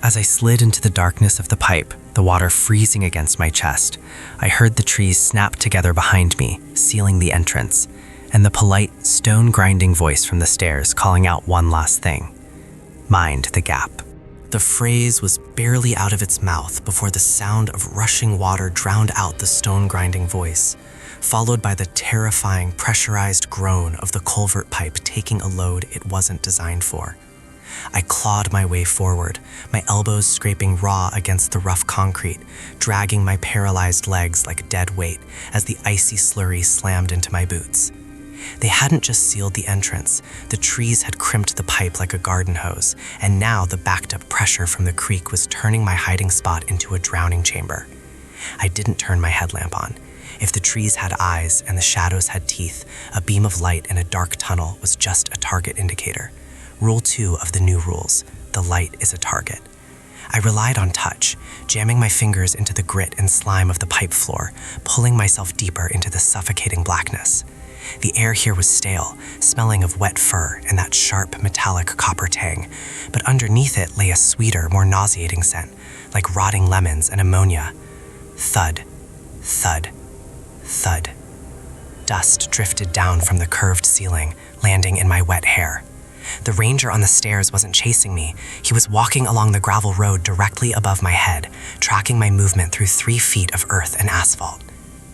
[SPEAKER 1] As I slid into the darkness of the pipe, the water freezing against my chest, I heard the trees snap together behind me, sealing the entrance, and the polite, stone-grinding voice from the stairs calling out one last thing. "Mind the gap." The phrase was barely out of its mouth before the sound of rushing water drowned out the stone-grinding voice, followed by the terrifying, pressurized groan of the culvert pipe taking a load it wasn't designed for. I clawed my way forward, my elbows scraping raw against the rough concrete, dragging my paralyzed legs like dead weight as the icy slurry slammed into my boots. They hadn't just sealed the entrance, the trees had crimped the pipe like a garden hose, and now the backed-up pressure from the creek was turning my hiding spot into a drowning chamber. I didn't turn my headlamp on. If the trees had eyes and the shadows had teeth, a beam of light in a dark tunnel was just a target indicator. Rule 2 of the new rules, the light is a target. I relied on touch, jamming my fingers into the grit and slime of the pipe floor, pulling myself deeper into the suffocating blackness. The air here was stale, smelling of wet fur and that sharp, metallic copper tang, but underneath it lay a sweeter, more nauseating scent, like rotting lemons and ammonia. Thud, thud, thud. Dust drifted down from the curved ceiling, landing in my wet hair. The ranger on the stairs wasn't chasing me. He was walking along the gravel road directly above my head, tracking my movement through 3 feet of earth and asphalt.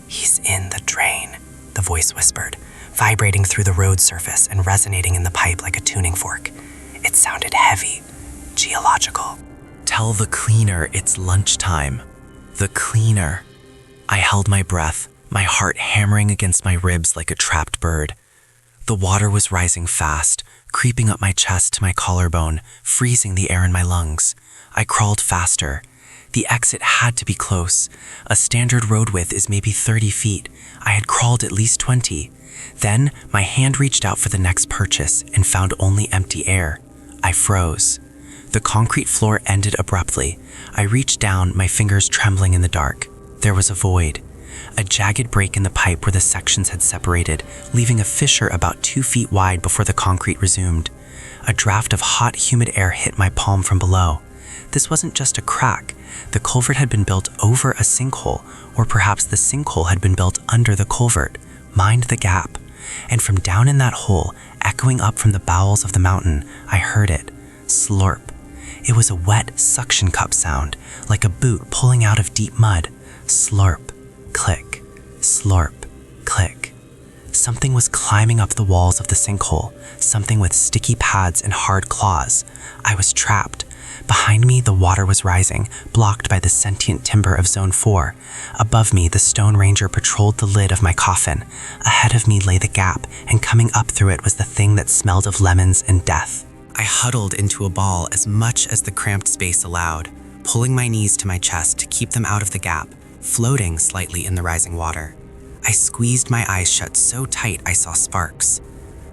[SPEAKER 1] "He's in the drain," the voice whispered, vibrating through the road surface and resonating in the pipe like a tuning fork. It sounded heavy, geological. "Tell the cleaner it's lunchtime. The cleaner." I held my breath, my heart hammering against my ribs like a trapped bird. The water was rising fast, creeping up my chest to my collarbone, freezing the air in my lungs. I crawled faster. The exit had to be close. A standard road width is maybe 30 feet. I had crawled at least 20. Then my hand reached out for the next purchase and found only empty air. I froze. The concrete floor ended abruptly. I reached down, my fingers trembling in the dark. There was a void. A jagged break in the pipe where the sections had separated, leaving a fissure about 2 feet wide before the concrete resumed. A draft of hot, humid air hit my palm from below. This wasn't just a crack. The culvert had been built over a sinkhole, or perhaps the sinkhole had been built under the culvert. Mind the gap. And from down in that hole, echoing up from the bowels of the mountain, I heard it. Slurp. It was a wet suction cup sound, like a boot pulling out of deep mud. Slurp. Click, slurp, click. Something was climbing up the walls of the sinkhole, something with sticky pads and hard claws. I was trapped. Behind me, the water was rising, blocked by the sentient timber of Zone 4. Above me, the Stone Ranger patrolled the lid of my coffin. Ahead of me lay the gap, and coming up through it was the thing that smelled of lemons and death. I huddled into a ball as much as the cramped space allowed, pulling my knees to my chest to keep them out of the gap, floating slightly in the rising water.
[SPEAKER 3] I squeezed my eyes shut so tight I saw sparks.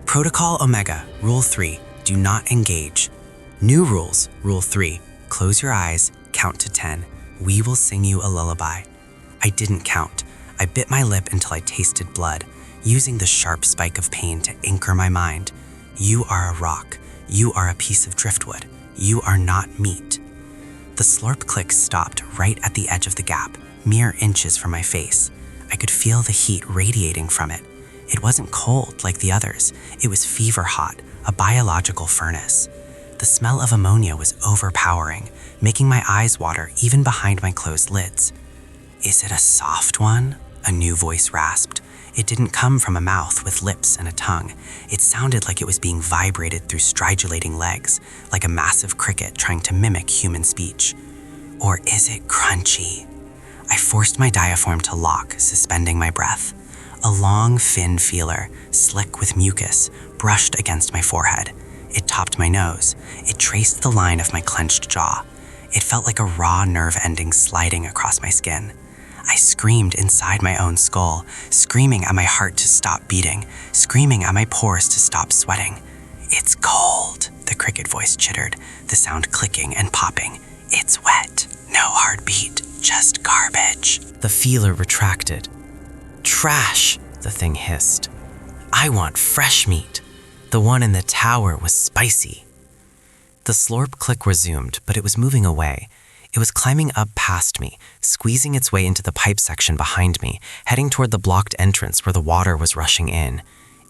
[SPEAKER 3] Protocol Omega, Rule 3, do not engage. New rules, Rule 3, close your eyes, count to 10. We will sing you a lullaby. I didn't count. I bit my lip until I tasted blood, using the sharp spike of pain to anchor my mind. You are a rock. You are a piece of driftwood. You are not meat. The slurp click stopped right at the edge of the gap, mere inches from my face. I could feel the heat radiating from it. It wasn't cold like the others. It was fever hot, a biological furnace. The smell of ammonia was overpowering, making my eyes water even behind my closed lids. Is it a soft one? A new voice rasped. It didn't come from a mouth with lips and a tongue. It sounded like it was being vibrated through stridulating legs, like a massive cricket trying to mimic human speech. Or is it crunchy? I forced my diaphragm to lock, suspending my breath. A long fin feeler, slick with mucus, brushed against my forehead. It topped my nose. It traced the line of my clenched jaw. It felt like a raw nerve ending sliding across my skin. I screamed inside my own skull, screaming at my heart to stop beating, screaming at my pores to stop sweating. It's cold, the cricket voice chittered, the sound clicking and popping. It's wet. No heartbeat, just garbage. The feeler retracted. Trash, the thing hissed. I want fresh meat. The one in the tower was spicy. The slurp click resumed, but it was moving away. It was climbing up past me, squeezing its way into the pipe section behind me, heading toward the blocked entrance where the water was rushing in.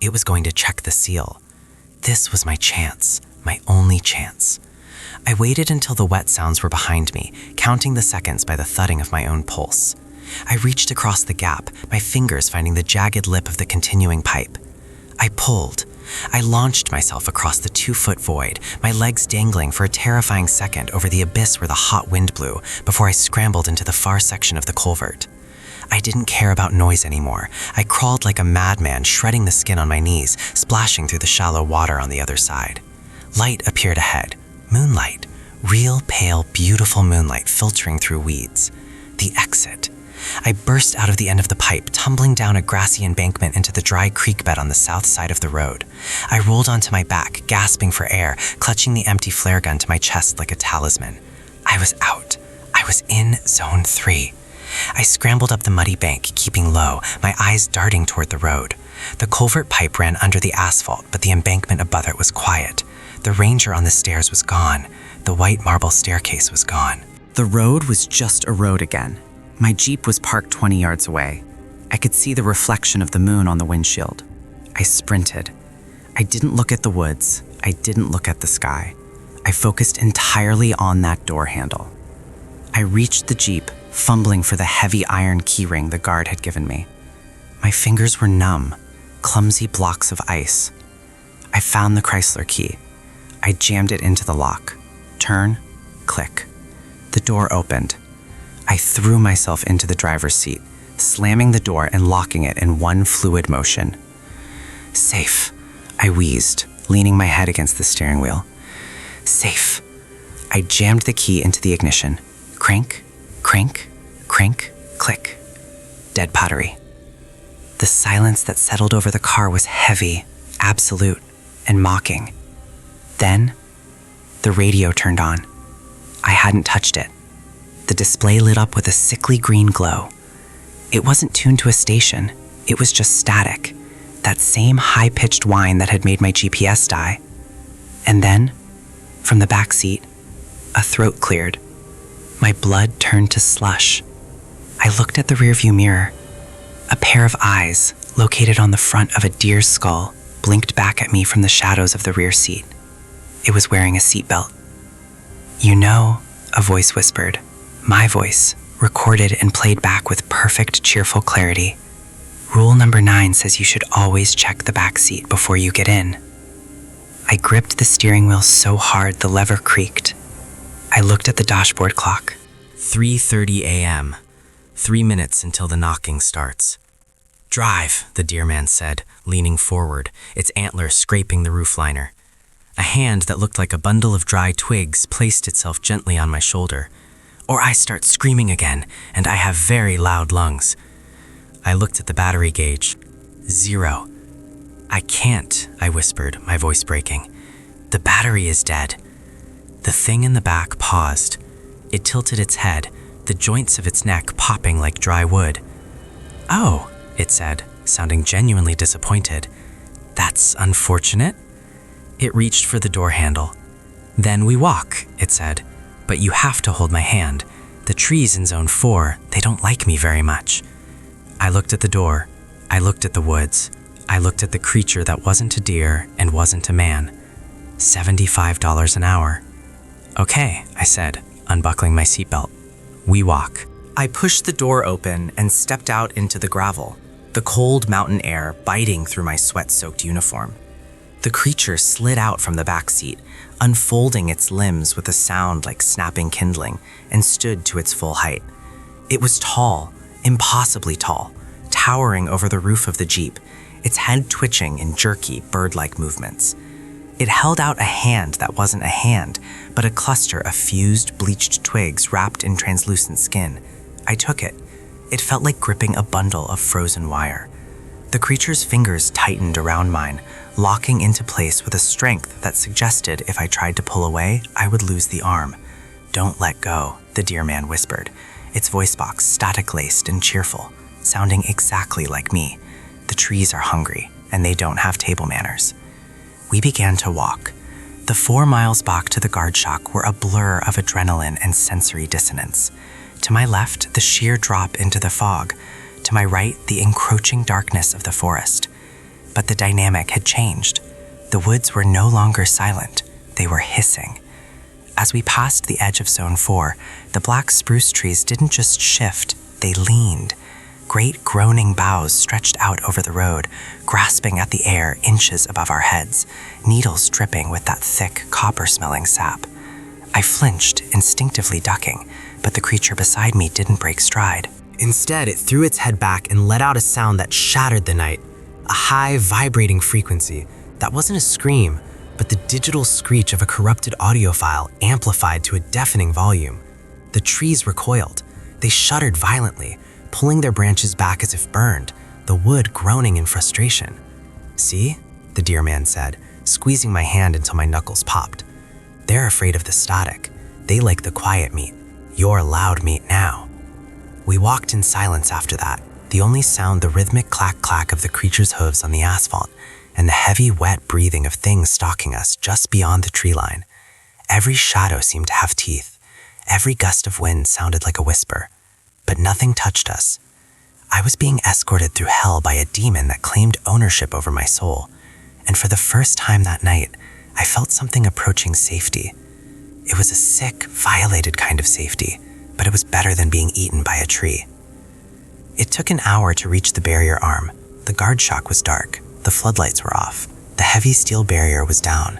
[SPEAKER 3] It was going to check the seal. This was my chance, my only chance. I waited until the wet sounds were behind me, counting the seconds by the thudding of my own pulse. I reached across the gap, my fingers finding the jagged lip of the continuing pipe. I pulled. I launched myself across the 2-foot void, my legs dangling for a terrifying second over the abyss where the hot wind blew before I scrambled into the far section of the culvert. I didn't care about noise anymore. I crawled like a madman, shredding the skin on my knees, splashing through the shallow water on the other side. Light appeared ahead. Moonlight. Real, pale, beautiful moonlight filtering through weeds. The exit. I burst out of the end of the pipe, tumbling down a grassy embankment into the dry creek bed on the south side of the road. I rolled onto my back, gasping for air, clutching the empty flare gun to my chest like a talisman. I was out. I was in Zone 3. I scrambled up the muddy bank, keeping low, my eyes darting toward the road. The culvert pipe ran under the asphalt, but the embankment above it was quiet. The ranger on the stairs was gone. The white marble staircase was gone.
[SPEAKER 2] The road was just a road again. My Jeep was parked 20 yards away. I could see the reflection of the moon on the windshield. I sprinted. I didn't look at the woods. I didn't look at the sky. I focused entirely on that door handle. I reached the Jeep, fumbling for the heavy iron keyring the guard had given me. My fingers were numb, clumsy blocks of ice. I found the Chrysler key. I jammed it into the lock. Turn, click. The door opened. I threw myself into the driver's seat, slamming the door and locking it in one fluid motion. Safe, I wheezed, leaning my head against the steering wheel. Safe. I jammed the key into the ignition. Crank, crank, crank, click. Dead pottery. The silence that settled over the car was heavy, absolute, and mocking. Then, the radio turned on. I hadn't touched it. The display lit up with a sickly green glow. It wasn't tuned to a station. It was just static. That same high-pitched whine that had made my GPS die. And then, from the back seat, a throat cleared. My blood turned to slush. I looked at the rearview mirror. A pair of eyes, located on the front of a deer's skull, blinked back at me from the shadows of the rear seat. It was wearing a seatbelt. You know, a voice whispered. My voice, recorded and played back with perfect, cheerful clarity. Rule number 9 says you should always check the back seat before you get in. I gripped the steering wheel so hard the lever creaked. I looked at the dashboard clock.
[SPEAKER 3] 3:30 a.m. 3 minutes until the knocking starts. Drive, the deerman said, leaning forward, its antlers scraping the roofliner. A hand that looked like a bundle of dry twigs placed itself gently on my shoulder. Or I start screaming again, and I have very loud lungs. I looked at the battery gauge. 0. I can't, I whispered, my voice breaking. The battery is dead. The thing in the back paused. It tilted its head, the joints of its neck popping like dry wood. Oh, it said, sounding genuinely disappointed. That's unfortunate. It reached for the door handle. Then we walk, it said, but you have to hold my hand. The trees in Zone 4, they don't like me very much. I looked at the door. I looked at the woods. I looked at the creature that wasn't a deer and wasn't a man. $75 an hour. Okay, I said, unbuckling my seatbelt. We walk. I pushed the door open and stepped out into the gravel, the cold mountain air biting through my sweat-soaked uniform. The creature slid out from the back seat, unfolding its limbs with a sound like snapping kindling, and stood to its full height. It was tall, impossibly tall, towering over the roof of the Jeep, its head twitching in jerky, bird-like movements. It held out a hand that wasn't a hand, but a cluster of fused, bleached twigs wrapped in translucent skin. I took it. It felt like gripping a bundle of frozen wire. The creature's fingers tightened around mine, locking into place with a strength that suggested if I tried to pull away, I would lose the arm. Don't let go, the deer man whispered, its voice box static-laced and cheerful, sounding exactly like me. The trees are hungry, and they don't have table manners. We began to walk. The 4 miles back to the guard shack were a blur of adrenaline and sensory dissonance. To my left, the sheer drop into the fog. To my right, the encroaching darkness of the forest. But the dynamic had changed. The woods were no longer silent. They were hissing. As we passed the edge of Zone 4, the black spruce trees didn't just shift, they leaned. Great groaning boughs stretched out over the road, grasping at the air inches above our heads, needles dripping with that thick, copper-smelling sap. I flinched, instinctively ducking, but the creature beside me didn't break stride. Instead, it threw its head back and let out a sound that shattered the night, a high, vibrating frequency that wasn't a scream, but the digital screech of a corrupted audio file amplified to a deafening volume. The trees recoiled. They shuddered violently, pulling their branches back as if burned, the wood groaning in frustration. See? The deer man said, squeezing my hand until my knuckles popped. They're afraid of the static. They like the quiet meat. You're loud meat now. We walked in silence after that, the only sound the rhythmic clack-clack of the creature's hooves on the asphalt and the heavy, wet breathing of things stalking us just beyond the tree line. Every shadow seemed to have teeth. Every gust of wind sounded like a whisper. But nothing touched us. I was being escorted through hell by a demon that claimed ownership over my soul, and for the first time that night, I felt something approaching safety. It was a sick, violated kind of safety, but it was better than being eaten by a tree. It took an hour to reach the barrier arm. The guard shack was dark, the floodlights were off, the heavy steel barrier was down.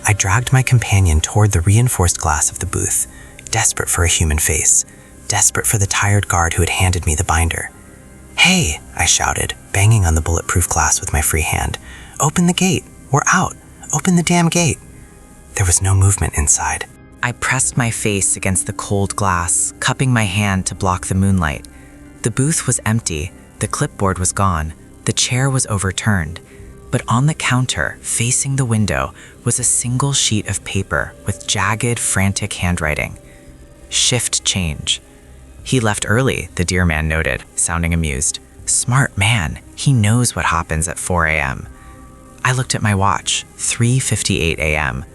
[SPEAKER 3] I dragged my companion toward the reinforced glass of the booth, desperate for a human face, desperate for the tired guard who had handed me the binder. Hey, I shouted, banging on the bulletproof glass with my free hand. Open the gate. We're out. Open the damn gate. There was no movement inside.
[SPEAKER 2] I pressed my face against the cold glass, cupping my hand to block the moonlight. The booth was empty, the clipboard was gone, the chair was overturned, but on the counter, facing the window, was a single sheet of paper with jagged, frantic handwriting. Shift change. He left early, the deer man noted, sounding amused. Smart man, he knows what happens at 4 a.m. I looked at my watch, 3:58 a.m.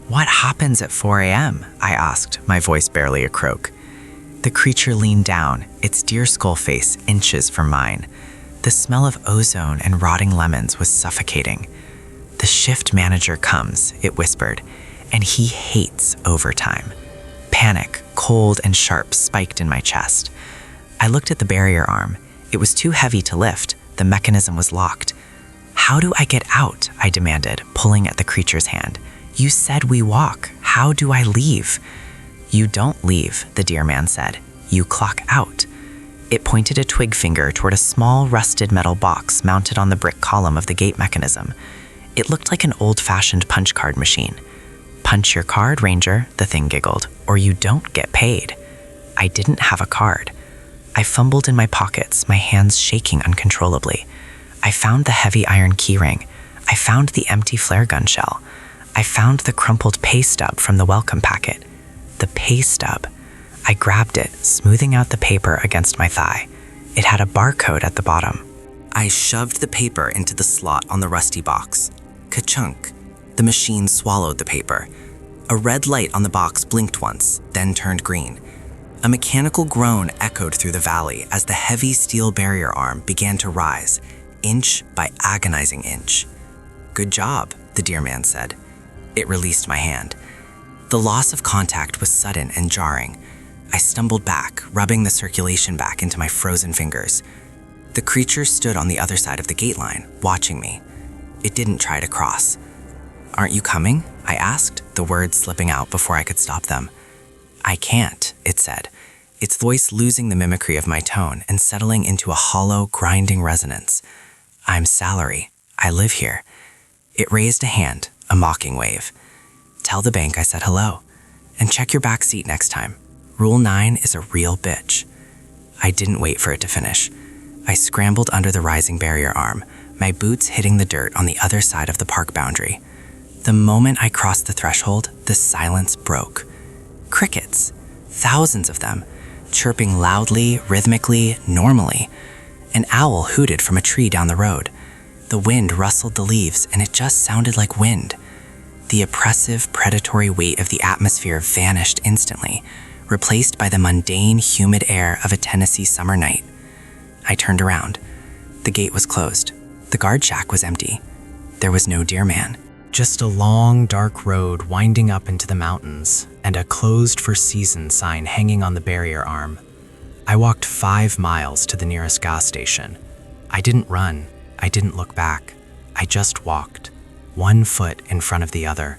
[SPEAKER 2] What happens at 4 a.m.? I asked, my voice barely a croak. The creature leaned down, its deer skull face inches from mine. The smell of ozone and rotting lemons was suffocating. The shift manager comes, it whispered, and he hates overtime. Panic, cold and sharp, spiked in my chest. I looked at the barrier arm. It was too heavy to lift. The mechanism was locked. How do I get out? I demanded, pulling at the creature's hand. You said we walk. How do I leave? You don't leave, the deer man said. You clock out. It pointed a twig finger toward a small, rusted metal box mounted on the brick column of the gate mechanism. It looked like an old-fashioned punch card machine. Punch your card, Ranger, the thing giggled, or you don't get paid. I didn't have a card. I fumbled in my pockets, my hands shaking uncontrollably. I found the heavy iron keyring. I found the empty flare gun shell. I found the crumpled pay stub from the welcome packet. The pay stub. I grabbed it, smoothing out the paper against my thigh. It had a barcode at the bottom.
[SPEAKER 1] I shoved the paper into the slot on the rusty box. Ka-chunk. The machine swallowed the paper. A red light on the box blinked once, then turned green. A mechanical groan echoed through the valley as the heavy steel barrier arm began to rise, inch by agonizing inch. "Good job," the dear man said. It released my hand. The loss of contact was sudden and jarring. I stumbled back, rubbing the circulation back into my frozen fingers. The creature stood on the other side of the gate line, watching me. It didn't try to cross. "Aren't you coming?" I asked, the words slipping out before I could stop them. "I can't," it said, its voice losing the mimicry of my tone and settling into a hollow, grinding resonance. "I'm salary. I live here." It raised a hand, a mocking wave. "Tell the bank I said hello. And check your back seat next time. Rule 9 is a real bitch." I didn't wait for it to finish. I scrambled under the rising barrier arm, my boots hitting the dirt on the other side of the park boundary. The moment I crossed the threshold, the silence broke. Crickets, thousands of them, chirping loudly, rhythmically, normally. An owl hooted from a tree down the road. The wind rustled the leaves, and it just sounded like wind. The oppressive, predatory weight of the atmosphere vanished instantly, replaced by the mundane, humid air of a Tennessee summer night. I turned around. The gate was closed. The guard shack was empty. There was no deer man.
[SPEAKER 4] Just a long, dark road winding up into the mountains, and a closed for season sign hanging on the barrier arm. I walked 5 miles to the nearest gas station. I didn't run. I didn't look back. I just walked, one foot in front of the other,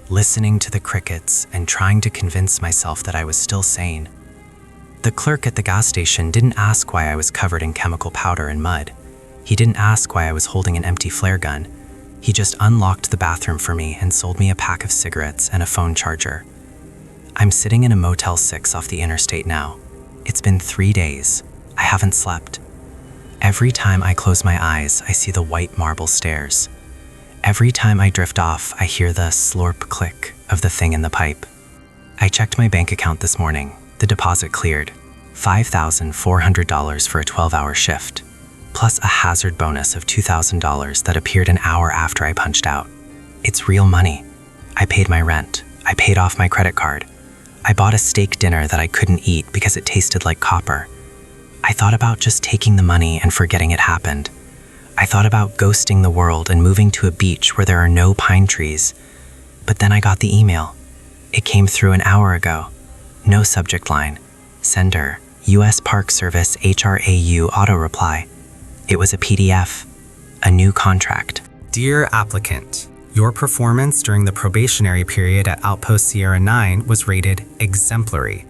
[SPEAKER 4] listening to the crickets and trying to convince myself that I was still sane. The clerk at the gas station didn't ask why I was covered in chemical powder and mud. He didn't ask why I was holding an empty flare gun. He just unlocked the bathroom for me and sold me a pack of cigarettes and a phone charger. I'm sitting in a Motel 6 off the interstate now. It's been 3 days. I haven't slept. Every time I close my eyes, I see the white marble stairs. Every time I drift off, I hear the slorp click of the thing in the pipe. I checked my bank account this morning. The deposit cleared. $5,400 for a 12-hour shift, plus a hazard bonus of $2,000 that appeared an hour after I punched out. It's real money. I paid my rent. I paid off my credit card. I bought a steak dinner that I couldn't eat because it tasted like copper. I thought about just taking the money and forgetting it happened. I thought about ghosting the world and moving to a beach where there are no pine trees. But then I got the email. It came through an hour ago. No subject line. Sender, U.S. Park Service HRAU auto reply. It was a PDF. A new contract.
[SPEAKER 5] Dear applicant, your performance during the probationary period at Outpost Sierra-Nine was rated exemplary.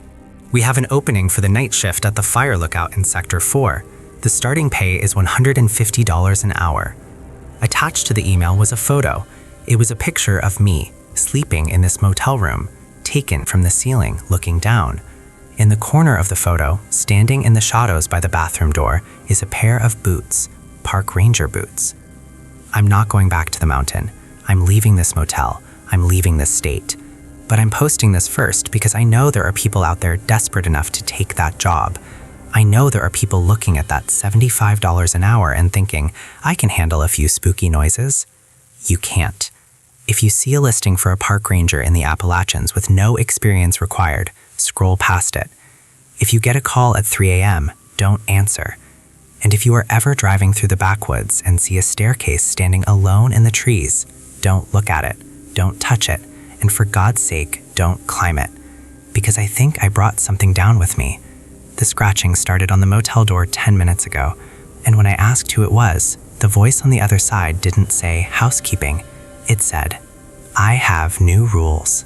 [SPEAKER 5] We have an opening for the night shift at the fire lookout in Sector 4. The starting pay is $150 an hour. Attached to the email was a photo. It was a picture of me, sleeping in this motel room, taken from the ceiling, looking down. In the corner of the photo, standing in the shadows by the bathroom door, is a pair of boots, park ranger boots. I'm not going back to the mountain. I'm leaving this motel. I'm leaving this state. But I'm posting this first because I know there are people out there desperate enough to take that job. I know there are people looking at that $75 an hour and thinking, I can handle a few spooky noises. You can't. If you see a listing for a park ranger in the Appalachians with no experience required, scroll past it. If you get a call at 3 a.m., don't answer. And if you are ever driving through the backwoods and see a staircase standing alone in the trees, don't look at it, don't touch it, and for God's sake, don't climb it. Because I think I brought something down with me. The scratching started on the motel door 10 minutes ago, and when I asked who it was, the voice on the other side didn't say housekeeping. It said, I have new rules.